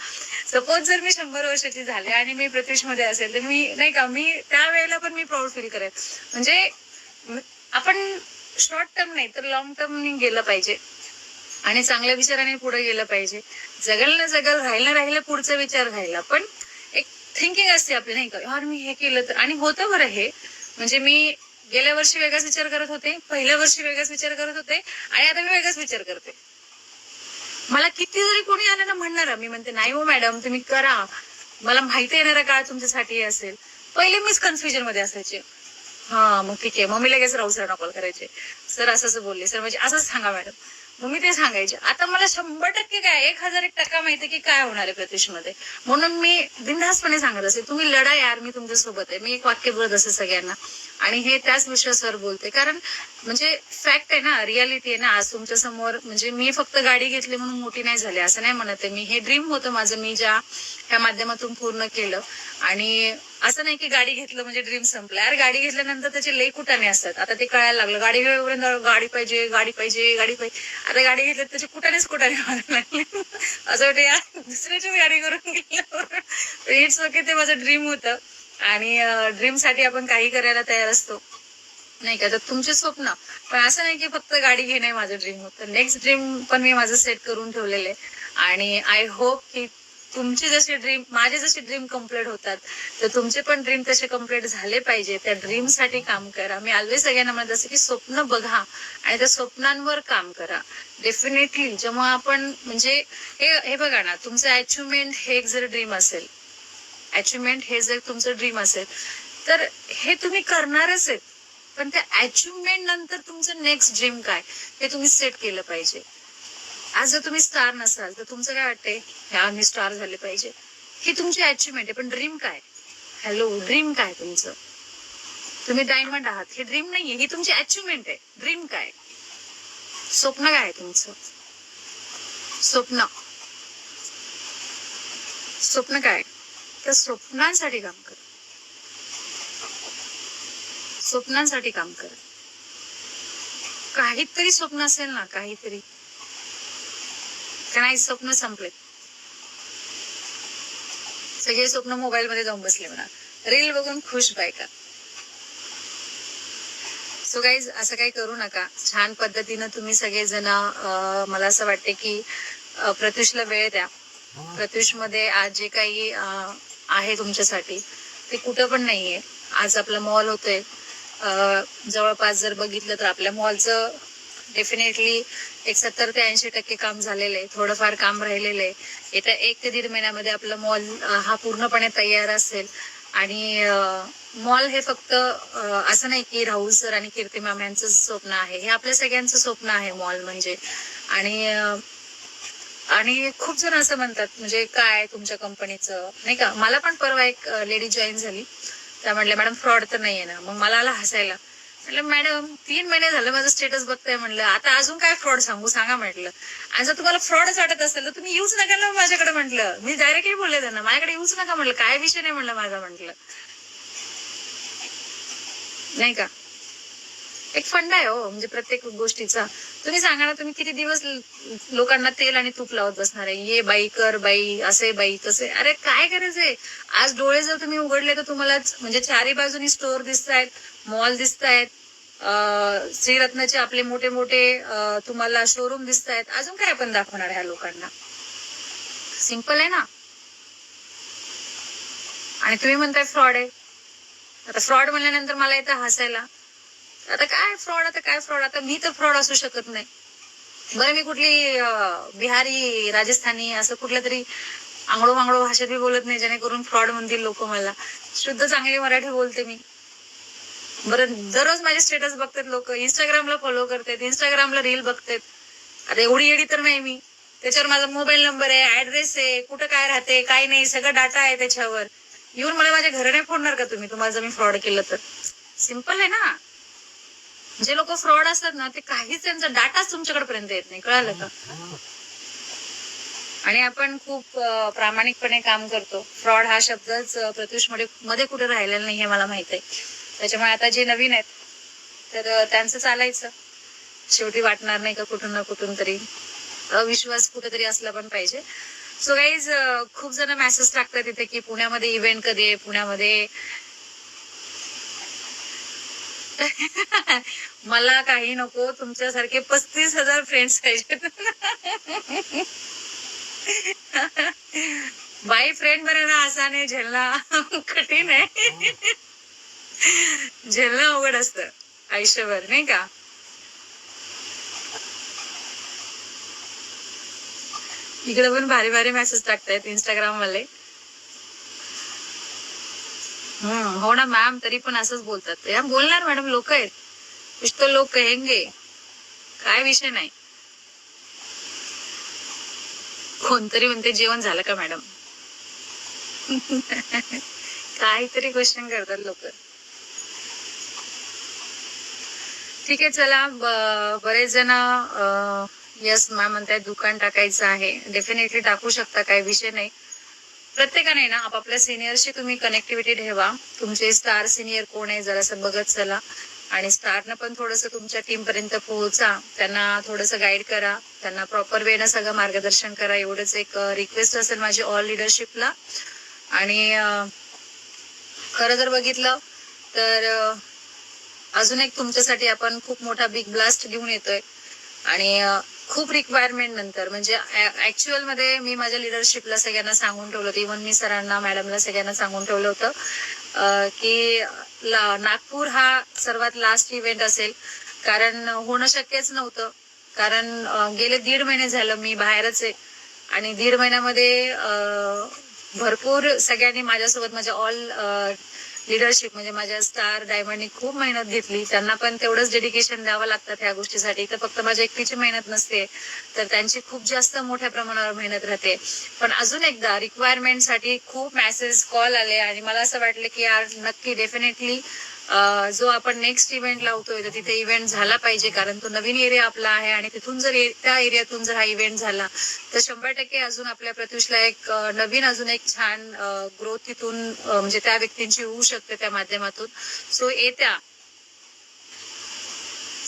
Speaker 1: सपोज जर मी 100 वर्षाची झाले आणि मी प्रत्युष मध्ये असेल, तर मी, नाही का, मी त्यावेळेला पण मी प्राऊड फील करेन. म्हणजे आपण शॉर्ट टर्म नाही तर लॉंग टर्म गेलं पाहिजे आणि चांगल्या विचाराने पुढे गेलं पाहिजे. जगल ना जगल, राहिलं पुढचा विचार राहिला, पण एक थिंकिंग असते आपली, नाही का, यार मी हे केलं तर. आणि होतं बरं हे, म्हणजे मी गेल्या वर्षी वेगळाच विचार करत होते, पहिल्या वर्षी वेगळाच विचार करत होते, आणि आता मी वेगळाच विचार करते. मला किती जरी कोणी आलं ना म्हणणार, मी म्हणते नाही हो मॅडम तुम्ही करा, मला माहिती येणारा काळ तुमच्यासाठी असेल. पहिले मीच कन्फ्युजन मध्ये असायचे, हा मग ठीक आहे. मग मी लगेच राहुल सरांना कॉल करायचे, सर असं असं बोलले, सर म्हणजे असंच सांगा मॅडम. मग मी ते सांगायचे. आता मला 100% काय 1001 माहिती की काय होणार आहे प्रत्युषमध्ये. म्हणून मी बिनधास्तपणे सांगत असे, तुम्ही लढा यार, मी तुमच्या सोबत आहे. मी एक वाक्य बोलत असे सगळ्यांना, आणि हे त्याच विश्वासावर बोलते, कारण म्हणजे फॅक्ट आहे ना, रियालिटी आहे ना. आज तुमच्या समोर म्हणजे मी फक्त गाडी घेतली म्हणून मोठी नाही झाली असं नाही म्हणत आहे मी. हे ड्रीम होतं माझं, मी ज्या ह्या माध्यमातून पूर्ण केलं. आणि असं नाही की गाडी घेतलं म्हणजे ड्रीम संपलं. अरे गाडी घेतल्यानंतर त्याचे लई कुटाणे असतात. आता ते कळायला लागलं, गाडी घेऊपर्यंत गाडी पाहिजे, गाडी पाहिजे, गाडी पाहिजे. आता गाडी घेतली त्याचे कुटाणेच कुटाणे व्हायला लागले. असं वाटतं यार दुसऱ्याचीच गाडी करून गेलं. इट्स ओके, ते माझं ड्रीम होतं. आणि ड्रीम साठी आपण काही करायला तयार असतो, नाही का. तर तुमचे स्वप्न, पण असं नाही की फक्त गाडी घेणे माझं ड्रीम होतं. नेक्स्ट ड्रीम पण मी माझं सेट करून ठेवलेलं आहे. आणि आय होप की तुमचे जसे ड्रीम, माझे जसे ड्रीम कम्प्लीट होतात, तर तुमचे पण ड्रीम तसे कम्प्लीट झाले पाहिजे. त्या ड्रीम साठी काम करा. मी ऑलवेज सगळ्यांना म्हणत असते की स्वप्न बघा आणि त्या स्वप्नांवर काम करा. डेफिनेटली जेव्हा आपण म्हणजे हे बघा ना, तुमचं अचिव्हमेंट हे एक जर ड्रीम असेल, अचिव्हमेंट हे जर तुमचं ड्रीम असेल, तर हे तुम्ही करणारच आहेत. पण त्या अचिव्हमेंट नंतर तुमचं नेक्स्ट ड्रीम काय, हे तुम्ही सेट केलं पाहिजे. आज जर तुम्ही स्टार नसाल तर तुमचं काय वाटतंय, ह्या मी स्टार झाले पाहिजे, ही तुमची अचिव्हमेंट आहे. पण ड्रीम काय, हॅलो, ड्रीम काय तुमचं? तुम्ही डायमंड आहात, हे ड्रीम नाहीये, ही तुमची अचिव्हमेंट आहे. ड्रीम काय, स्वप्न काय आहे तुमचं? स्वप्न, स्वप्न काय? तर स्वप्नांसाठी काम करा, स्वप्नांसाठी काम करा. काहीतरी स्वप्न असेल ना, काहीतरी. कारण स्वप्न संपलेत, सगळे स्वप्न मोबाईल मध्ये जाऊन बसले म्हणा, रील बघून खुश बायका. सो गाईज, असं काही करू नका. छान पद्धतीनं तुम्ही सगळेजण, मला असं वाटते की प्रत्युषला वेळ द्या. प्रत्युष मध्ये आज जे काही आहे तुमच्यासाठी, ते कुठं पण नाहीये. आज आपला मॉल होतोय, जवळपास जर बघितलं तर आपल्या मॉलचं डेफिनेटली एक 70 ते 80% काम झालेलं आहे. थोडंफार काम राहिलेलं आहे. येत्या 1 ते 1.5 महिन्यामध्ये आपला मॉल हा पूर्णपणे तयार असेल. आणि मॉल हे फक्त असं नाही की राहुल सर आणि कीर्ती मॅम यांचं स्वप्न आहे, हे आपल्या सगळ्यांचं स्वप्न आहे मॉल म्हणजे. आणि आणि खूप जण असं म्हणतात, म्हणजे काय तुमच्या कंपनीचं, नाही का. मला पण परवा एक लेडी जॉईन झाली, त्या म्हणल्या मॅडम फ्रॉड तर नाहीये ना. मग मला आला हसायला. म्हटलं मॅडम 3 महिने झालं माझं स्टेटस बघताय, म्हणलं आता अजून काय फ्रॉड सांगू, सांगा म्हटलं. आणि जर तुम्हाला फ्रॉडच वाटत असेल तर तुम्ही यूज नका ना माझ्याकडे. म्हटलं मी डायरेक्टली बोलले त्यांना, माझ्याकडे यूज नका म्हटलं, काय विषय नाही म्हणलं माझा, म्हटलं नाही का. एक फंड आहे हो, म्हणजे प्रत्येक गोष्टीचा. तुम्ही सांगा ना, तुम्ही किती दिवस लोकांना तेल आणि तूप लावत बसणार आहे, ये बाई कर बाई, असे बाई तसे. अरे काय करायचंय, आज डोळे जर तुम्ही उघडले तर तुम्हाला म्हणजे चारी बाजूनी स्टोअर दिसतायत, मॉल दिसतायत, श्रीरत्नाचे आपले मोठे मोठे तुम्हाला शोरूम दिसतायत. अजून काय आपण दाखवणार ह्या लोकांना? सिंपल आहे ना. आणि तुम्ही म्हणताय फ्रॉड आहे. आता फ्रॉड म्हणल्यानंतर मला येतं हसायला. आता काय फ्रॉड, आता काय फ्रॉड, आता मी तर फ्रॉड असू शकत नाही. बरं मी कुठली बिहारी, राजस्थानी असं कुठल्या तरी आंगडो मांगडो भाषेत मी बोलत नाही, जेणेकरून फ्रॉड म्हणतील लोक मला. शुद्ध चांगली मराठी बोलते मी. बरं दररोज माझे स्टेटस बघतात लोक, इंस्टाग्रामला फॉलो करतात, इंस्टाग्रामला रील बघतात. आता एवढी येडी तर नाही मी. त्याच्यावर माझा मोबाईल नंबर आहे, ऍड्रेस आहे, कुठं काय राहते काय नाही, सगळं डाटा आहे त्याच्यावर. येऊन मला माझ्या घरी नाही फोडणार का तुम्ही, तुम्हाला जर मी फ्रॉड केलं तर? सिंपल आहे ना. जे लोक फ्रॉड असतात ना, ते काहीच त्यांचा डाटाच तुमच्याकडे पर्यंत येत नाही, कळालं का. आणि आपण खूप प्रामाणिकपणे काम करतो. फ्रॉड हा शब्दच प्रत्युष मध्ये कुठे राहिलेला नाही हे मला माहित आहे. त्याच्यामुळे आता जे नवीन आहेत तर त्यांचं चालायचं. शेवटी वाटणार नाही का कुठून ना कुठून तरी अविश्वास कुठेतरी असला पण पाहिजे. सो गाईज, खूप जण मेसेज टाकतात तिथे की पुण्यामध्ये इव्हेंट कधी आहे, पुण्यामध्ये. मला काही नको, तुमच्यासारखे 35,000 फ्रेंड्स पाहिजेत. बाई फ्रेंड बनाना आसान आहे, झेलना कठीण आहे. झेलणं अवघड असतं आयुष्यभर, नाही का. इकडे पण भारी भारी मेसेज टाकतायत इंस्टाग्राम वाले. हो ना मॅम, तरी पण असंच बोलतात. या बोलणार मॅडम, लोक आहेत, कुछ तो लोक कहेंगे, काय विषय नाही. कोणतरी म्हणते जेवण झालं का मॅडम? काहीतरी क्वेश्चन करतात लोक. ठीक आहे, चला. बरेच जण यस मॅम म्हणताय दुकान टाकायचं आहे. डेफिनेटली टाकू शकता, काही विषय नाही. प्रत्येकाने ना आपापल्या सिनियरशी तुम्ही कनेक्टिव्हिटी ठेवा. तुमचे स्टार सिनियर कोण आहे जरासं बघत चला, आणि स्टारनं पण थोडंसं तुमच्या टीम पर्यंत पोहोचा. त्यांना थोडंसं गाईड करा, त्यांना प्रॉपर वेनं सगळं मार्गदर्शन करा. एवढंच एक रिक्वेस्ट असेल माझी ऑल लिडरशिपला. आणि खरं जर बघितलं तर अजून एक तुमच्यासाठी आपण खूप मोठा बिग ब्लास्ट घेऊन येतोय. आणि खूप रिक्वायरमेंट नंतर, म्हणजे ऍक्च्युअल मध्ये मी माझ्या लिडरशिपला सगळ्यांना सांगून ठेवलं होतं, इव्हन मी सरांना, मॅडमला सगळ्यांना सांगून ठेवलं होतं की नागपूर हा सर्वात लास्ट इव्हेंट असेल. कारण होणं शक्यच नव्हतं. कारण गेले 1.5 महिने झालं मी बाहेरच आहे, आणि 1.5 महिन्यामध्ये भरपूर सगळ्यांनी माझ्यासोबत, माझ्या ऑल लिडरशिप म्हणजे माझ्या स्टार डायमंडनी खूप मेहनत घेतली. त्यांना पण तेवढंच डेडिकेशन द्यावं लागतं ह्या गोष्टीसाठी. तर फक्त माझ्या एकटीची मेहनत नसते, तर त्यांची खूप जास्त मोठ्या प्रमाणावर मेहनत राहते. पण अजून एकदा रिक्वायरमेंटसाठी खूप मेसेज, कॉल आले, आणि मला असं वाटलं की यार नक्की डेफिनेटली जो आपण नेक्स्ट इव्हेंट लावतोय तर तिथे इव्हेंट झाला पाहिजे. कारण तो नवीन एरिया आपला आहे, आणि तिथून जर त्या एरियातून जर हा इव्हेंट झाला तर 100% अजून आपल्या प्रत्युषला एक नवीन, अजून एक छान ग्रोथ तिथून म्हणजे त्या व्यक्तींची होऊ शकते त्या माध्यमातून. सो येत्या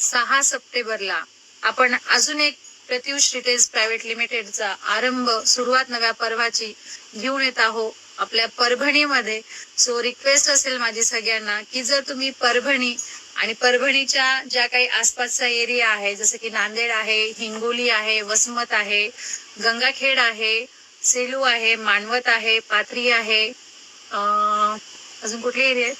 Speaker 1: 6 सप्टेंबरला आपण अजून एक प्रत्युष रिटेल्स प्रायव्हेट लिमिटेडचा आरंभ, सुरुवात नव्या पर्वाची घेऊन येत आहोत आपल्या परभणीमध्ये. सो रिक्वेस्ट असेल माझी सगळ्यांना की जर तुम्ही परभणी आणि परभणीच्या ज्या काही आसपासचा एरिया आहे, जसं की नांदेड आहे, हिंगोली आहे, वसमत आहे, गंगाखेड आहे, सेलू आहे, मानवत आहे, पाथरी आहे, अजून कुठले एरिया आहेत,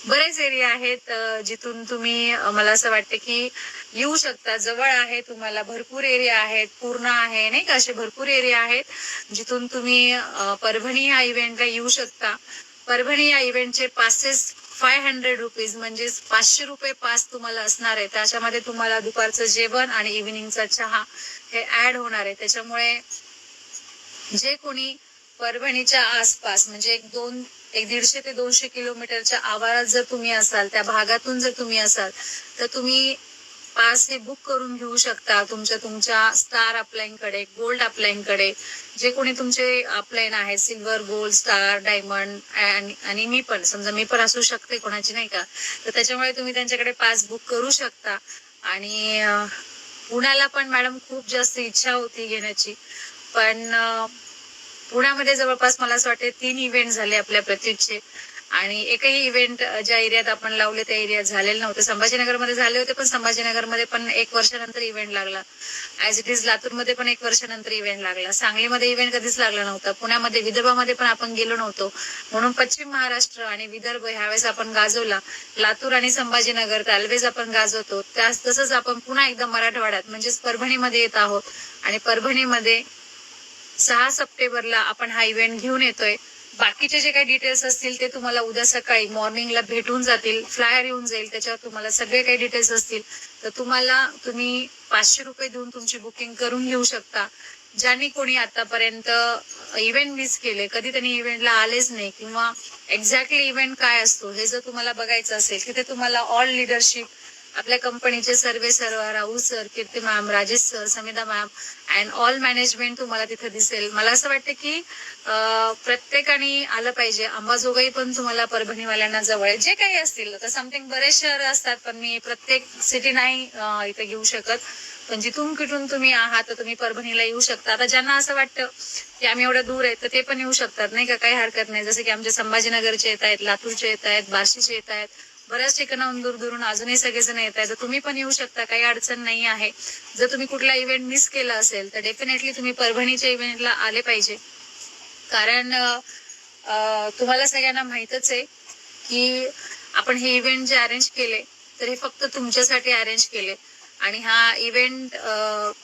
Speaker 1: बरेच एरिया आहेत जिथून तुम्ही मला असं वाटतं की येऊ शकता. जवळ आहे तुम्हाला, भरपूर एरिया आहेत, पूर्ण आहे नाही का, असे भरपूर एरिया आहेत जिथून तुम्ही परभणी या इव्हेंटला येऊ शकता. परभणी या इव्हेंटचे पासेस 500 रुपीज, म्हणजे 500 रुपये पास तुम्हाला असणार आहे. त्याच्यामध्ये तुम्हाला दुपारचं जेवण आणि इव्हिनिंगचा चहा हे ऍड होणार आहे. त्याच्यामुळे जे कोणी परभणीच्या आसपास, म्हणजे एक 150 ते 200 किलोमीटरच्या आवारात जर तुम्ही असाल, त्या भागातून जर तुम्ही असाल, तर तुम्ही पास हे बुक करून घेऊ शकता तुमच्या स्टार अपलाईन कडे, गोल्ड अपलाईन कडे. जे कोणी तुमचे अपलाईन आहे, सिल्वर, गोल्ड, स्टार, डायमंड, आणि मी पण, समजा मी पण असू शकते कोणाची नाही का, तर त्याच्यामुळे तुम्ही त्यांच्याकडे पास बुक करू शकता. आणि पुण्याला पण मॅडम खूप जास्त इच्छा होती घेण्याची, पण पुण्यामध्ये जवळपास मला असं वाटतं 3 इव्हेंट झाले आपल्या प्रत्युषचे, आणि एकही इव्हेंट ज्या एरियात आपण लावले त्या एरियात झालेले नव्हते. संभाजीनगरमध्ये झाले होते, पण संभाजीनगरमध्ये पण 1 वर्षानंतर इव्हेंट लागला. ऍज इट इज लातूरमध्ये पण 1 वर्षानंतर इव्हेंट लागला. सांगलीमध्ये इव्हेंट कधीच लागला नव्हता. पुण्यामध्ये, विदर्भामध्ये पण आपण गेलो नव्हतो. म्हणून पश्चिम महाराष्ट्र आणि विदर्भ ह्यावेळेस आपण गाजवला. लातूर आणि संभाजीनगर तर ऑलवेज आपण गाजवतो. तसंच आपण पुन्हा एकदा मराठवाड्यात म्हणजेच परभणीमध्ये येत आहोत, आणि परभणीमध्ये 6 सप्टेंबरला आपण हा इव्हेंट घेऊन येतोय. बाकीचे जे काही डिटेल्स असतील ते तुम्हाला उद्या सकाळी मॉर्निंगला भेटून जातील. फ्लायर येऊन जाईल, त्याच्यावर तुम्हाला सगळे काही डिटेल्स असतील. तर तुम्ही 500 रुपये देऊन तुमची बुकिंग करून घेऊ शकता. ज्यांनी कोणी आतापर्यंत इव्हेंट मिस केले, कधी त्यांनी इव्हेंटला आलेच नाही, किंवा एक्झॅक्टली इव्हेंट काय असतो हे जर तुम्हाला बघायचं असेल, तिथे तुम्हाला ऑल लिडरशिप, आपल्या कंपनीचे सर्वे sir, Rahul sir, Kirti ma'am, Rajesh sir, Samita ma'am and all management तुम्हाला तिथे दिसेल. मला असं वाटतं की प्रत्येकाने आलं पाहिजे. अंबाजोगाई पण तुम्हाला परभणीवाल्यांना जवळ आहे. जे काही असतील, तर समथिंग बरेच शहर असतात, पण मी प्रत्येक सिटी नाही इथे घेऊ शकत. पण जिथून कुठून तुम्ही आहात तर तुम्ही परभणीला येऊ शकता. आता ज्यांना असं वाटतं की आम्ही एवढं दूर आहे तर ते पण येऊ शकतात नाही का, काही हरकत नाही. जसं की आमचे संभाजीनगरचे येत आहेत, लातूरचे येत आहेत, बार्शीचे येत आहेत, बऱ्याच ठिकाणाहून दूर दूरून अजूनही सगळेजण येत आहेत. तर तुम्ही पण येऊ शकता, काही अडचण नाही आहे. जर तुम्ही कुठला इव्हेंट मिस केला असेल तर डेफिनेटली तुम्ही परभणीच्या इव्हेंटला आले पाहिजे. कारण तुम्हाला सगळ्यांना माहितच आहे की आपण हे इव्हेंट जे अरेंज केले तर हे फक्त तुमच्यासाठी अरेंज केले. आणि हा इव्हेंट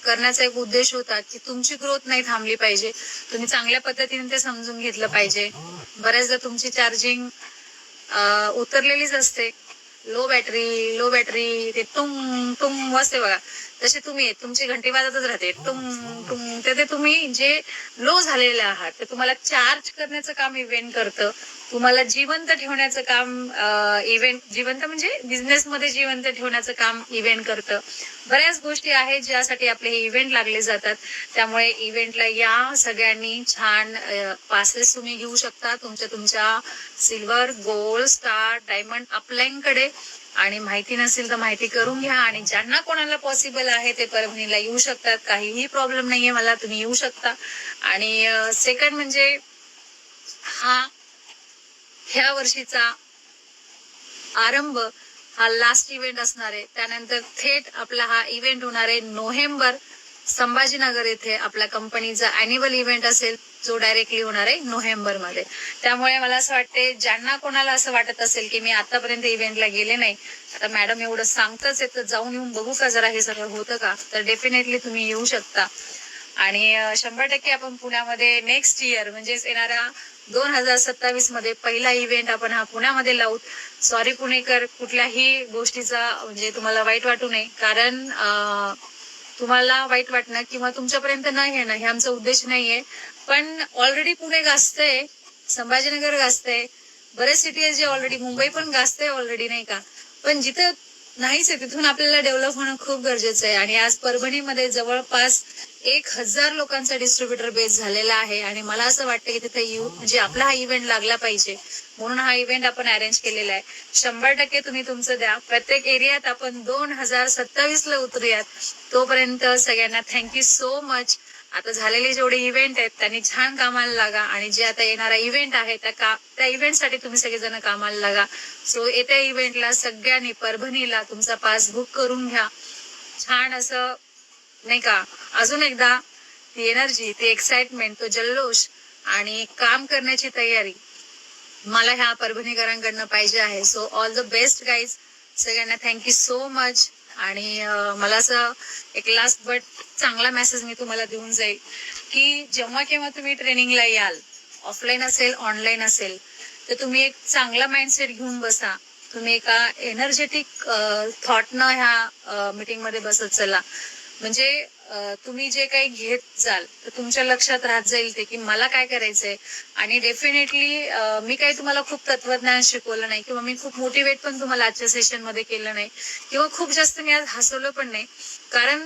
Speaker 1: करण्याचा एक उद्देश होता की तुमची ग्रोथ नाही थांबली पाहिजे, तुम्ही चांगल्या पद्धतीने ते समजून घेतलं पाहिजे. बऱ्याचदा तुमची चार्जिंग उतरलेलीच असते. लो बॅटरी ते टुंग टुंग वाजते बघा, तसे तुम्ही तुमची घंटी वाजतच राहते टुंग टुंग. ते तुम्ही जे लो झालेले आहात ते तुम्हाला चार्ज करण्याचं काम इव्हेंट करतं. तुम्हाला जिवंत ठेवण्याचं काम इव्हेंट, जिवंत म्हणजे बिझनेस मध्ये जिवंत ठेवण्याचं काम इव्हेंट करतं. बऱ्याच गोष्टी आहेत ज्यासाठी आपले हे इव्हेंट लागले जातात. त्यामुळे इव्हेंटला या सगळ्यांनी छान पासेस तुम्ही घेऊ शकता तुमच्या silver, gold, star, diamond up line कडे. आणि माहिती नसेल तर माहिती करून घ्या. आणि ज्यांना कोणाला पॉसिबल आहे ते परभणीला येऊ शकतात, काहीही प्रॉब्लेम नाहीये मला, तुम्ही येऊ शकता. आणि सेकंड म्हणजे ह्या वर्षीचा आरंभ हा लास्ट इव्हेंट असणार आहे. त्यानंतर थेट आपला हा इव्हेंट होणार आहे नोव्हेंबर, संभाजीनगर येथे आपल्या कंपनीचा अॅन्युअल इव्हेंट असेल, जो डायरेक्टली होणार आहे नोव्हेंबर मध्ये. त्यामुळे मला असं वाटते ज्यांना कोणाला असं वाटत असेल की मी आतापर्यंत इव्हेंटला गेले नाही, आता मॅडम एवढं सांगतच आहे तर जाऊन येऊन बघू का जरा हे सगळं होतं का, तर डेफिनेटली तुम्ही येऊ शकता. आणि 100% आपण पुण्यामध्ये नेक्स्ट इयर म्हणजेच येणाऱ्या 2027 मध्ये पहिला इव्हेंट आपण हा पुण्यामध्ये लावू. सॉरी पुणेकर, कुठल्याही गोष्टीचा म्हणजे तुम्हाला वाईट वाटू नये, कारण तुम्हाला वाईट वाटणं किंवा तुमच्यापर्यंत न येणं हे आमचा उद्देश नाहीये. पण ऑलरेडी पुणे गाजतंय, संभाजीनगर गाजतंय, बरेच सिटी आहे जे ऑलरेडी, मुंबई पण गाजतंय ऑलरेडी नाही का. पण जिथं नाहीच आहे तिथून आपल्याला डेव्हलप होणं खूप गरजेचं आहे. आणि आज परभणीमध्ये जवळपास 1000 लोकांचा डिस्ट्रीब्युटर बेस झालेला आहे. आणि मला असं वाटतं की तिथे म्हणजे आपला हा इव्हेंट लागला पाहिजे, म्हणून हा इव्हेंट आपण अरेंज केलेला आहे. 100% तुम्ही तुमचं द्या. प्रत्येक एरियात आपण 2027 ला उतरूयात. तोपर्यंत सगळ्यांना थँक्यू सो मच. आता झालेले जेवढे इव्हेंट आहेत त्यांनी छान कामाला लागा. आणि जे आता येणारा इव्हेंट आहे त्या इव्हेंटसाठी तुम्ही सगळेजण कामाला लागा. सो येत्या इव्हेंटला सगळ्यांनी परभणीला तुमचा पास बुक करून घ्या. छान असं नाही का, अजून एकदा ती एनर्जी, ती एक्साइटमेंट, तो जल्लोष आणि काम करण्याची तयारी मला ह्या परभणीकरांकडनं पाहिजे आहे. So all the best guys, सगळ्यांना थँक्यू सो मच. आणि मला असं एक लास्ट बट चांगला मेसेज मी तुम्हाला देऊन जाईल की जेव्हा केव्हा तुम्ही ट्रेनिंगला याल, ऑफलाईन असेल ऑनलाईन असेल, तर तुम्ही एक चांगला माइंडसेट घेऊन बसा. तुम्ही एका एनर्जेटिक थॉटनं ह्या मीटिंग मध्ये बसत चला. म्हणजे तुम्ही जे काही घेत जाल तर तुमच्या लक्षात राहत जाईल ते की मला काय करायचंय. आणि डेफिनेटली मी काही तुम्हाला खूप तत्वज्ञान शिकवलं नाही किंवा मी खूप मोटिवेट पण तुम्हाला आजच्या सेशन मध्ये केलं नाही किंवा खूप जास्त मी आज हसवलं पण नाही, कारण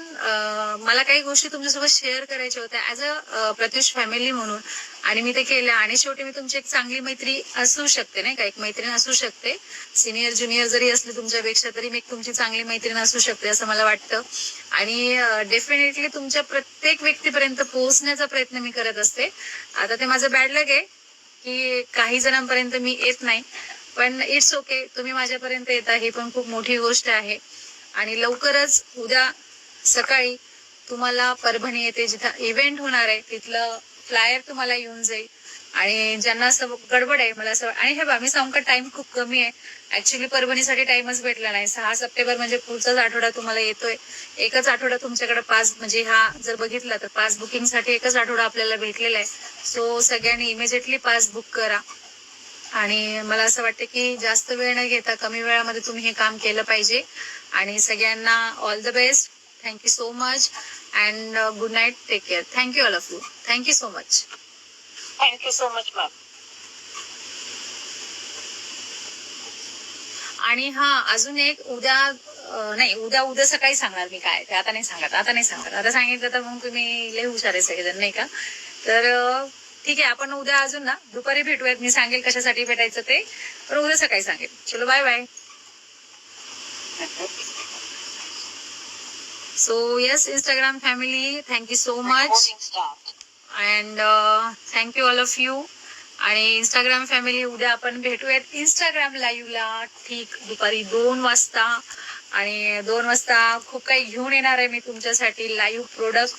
Speaker 1: मला काही गोष्टी तुमच्यासोबत शेअर करायच्या होत्या ऍज अ प्रत्युष फॅमिली म्हणून, आणि मी ते केलं. आणि शेवटी मी तुमची एक चांगली मैत्री असू शकते नाही का, एक मैत्रीण असू शकते, सिनियर ज्युनियर जरी असली तुमच्यापेक्षा तरी मी तुमची चांगली मैत्रीण असू शकते असं मला वाटतं. आणि डेफिनेटली तुमच्या प्रत्येक व्यक्तीपर्यंत पोहोचण्याचा प्रयत्न मी करत असते. आता ते माझं बॅड लक आहे की काही जणांपर्यंत मी येत नाही, पण इट्स ओके, तुम्ही माझ्यापर्यंत येता ही पण खूप मोठी गोष्ट आहे. आणि लवकरच उद्या सकाळी तुम्हाला परभणी येथे जिथं इव्हेंट होणार आहे तिथलं फ्लायर तुम्हाला येऊन जाईल. आणि ज्यांना असं गडबड आहे मला असं, आणि हे बा मी सांगू का, टाइम खूप कमी आहे ऍक्च्युली, परभणीसाठी टाइमच भेटला नाही. 6 सप्टेंबर म्हणजे पुढचाच आठवडा तुम्हाला येतोय. एकच आठवडा तुमच्याकडे पास म्हणजे हा जर बघितला तर पास बुकिंग साठी एकच आठवडा आपल्याला भेटलेला आहे. सो सगळ्यांनी इमिजिएटली पास बुक करा. आणि मला असं वाटतं की जास्त वेळ न घेता कमी वेळामध्ये तुम्ही हे काम केलं पाहिजे. आणि सगळ्यांना all the best, thank you so much and good night, take care. Thank you all of you, thank you so much.
Speaker 2: Thank you so much ma'am.
Speaker 1: आणि हा अजून एक उद्या नाही, उद्या सकाळी सांगणार मी काय ते, आता नाही सांगत. आता सांगितलं तर मग तुम्ही लय हुशार आहे सगळेजण नाही का. तर ठीक आहे, आपण उद्या अजून ना दुपारी भेटूयात. मी सांगेल कशासाठी भेटायचं ते, पण उद्या सकाळी सांगेल. चलो bye bye. So yes Instagram family, thank you so much and thank you all of you. आणि इंस्टाग्राम फॅमिली उद्या आपण भेटूयात इंस्टाग्राम लाईव्हला ठीक दुपारी 2 वाजता. आणि 2 वाजता खूप काही घेऊन येणार आहे मी तुमच्यासाठी लाईव्ह प्रोडक्ट.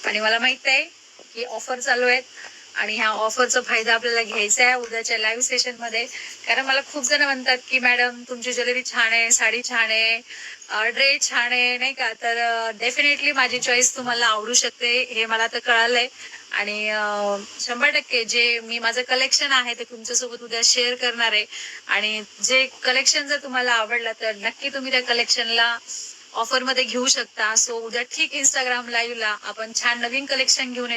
Speaker 1: आणि मला माहित आहे की ऑफर चालू आहेत आणि ह्या ऑफरचा फायदा आपल्याला घ्यायचा आहे उद्याच्या लाईव्ह सेशन मध्ये. कारण मला खूप जण म्हणतात की मॅडम तुमची ज्वेलरी छान आहे, साडी छान आहे, ड्रेस छान आहे नाही का. तर डेफिनेटली माझी चॉईस तुम्हाला आवडू शकते हे मला तर कळालंय. आणि 100% जे मी माझं कलेक्शन आहे ते तुमच्यासोबत उद्या शेअर करणार आहे. आणि जे कलेक्शन जर तुम्हाला आवडलं तर नक्की तुम्ही त्या कलेक्शनला ऑफर मध्ये घेऊ शकता. सो उद्या ठीक इंस्टाग्राम लाईव्हला आपण छान नवीन कलेक्शन घेऊन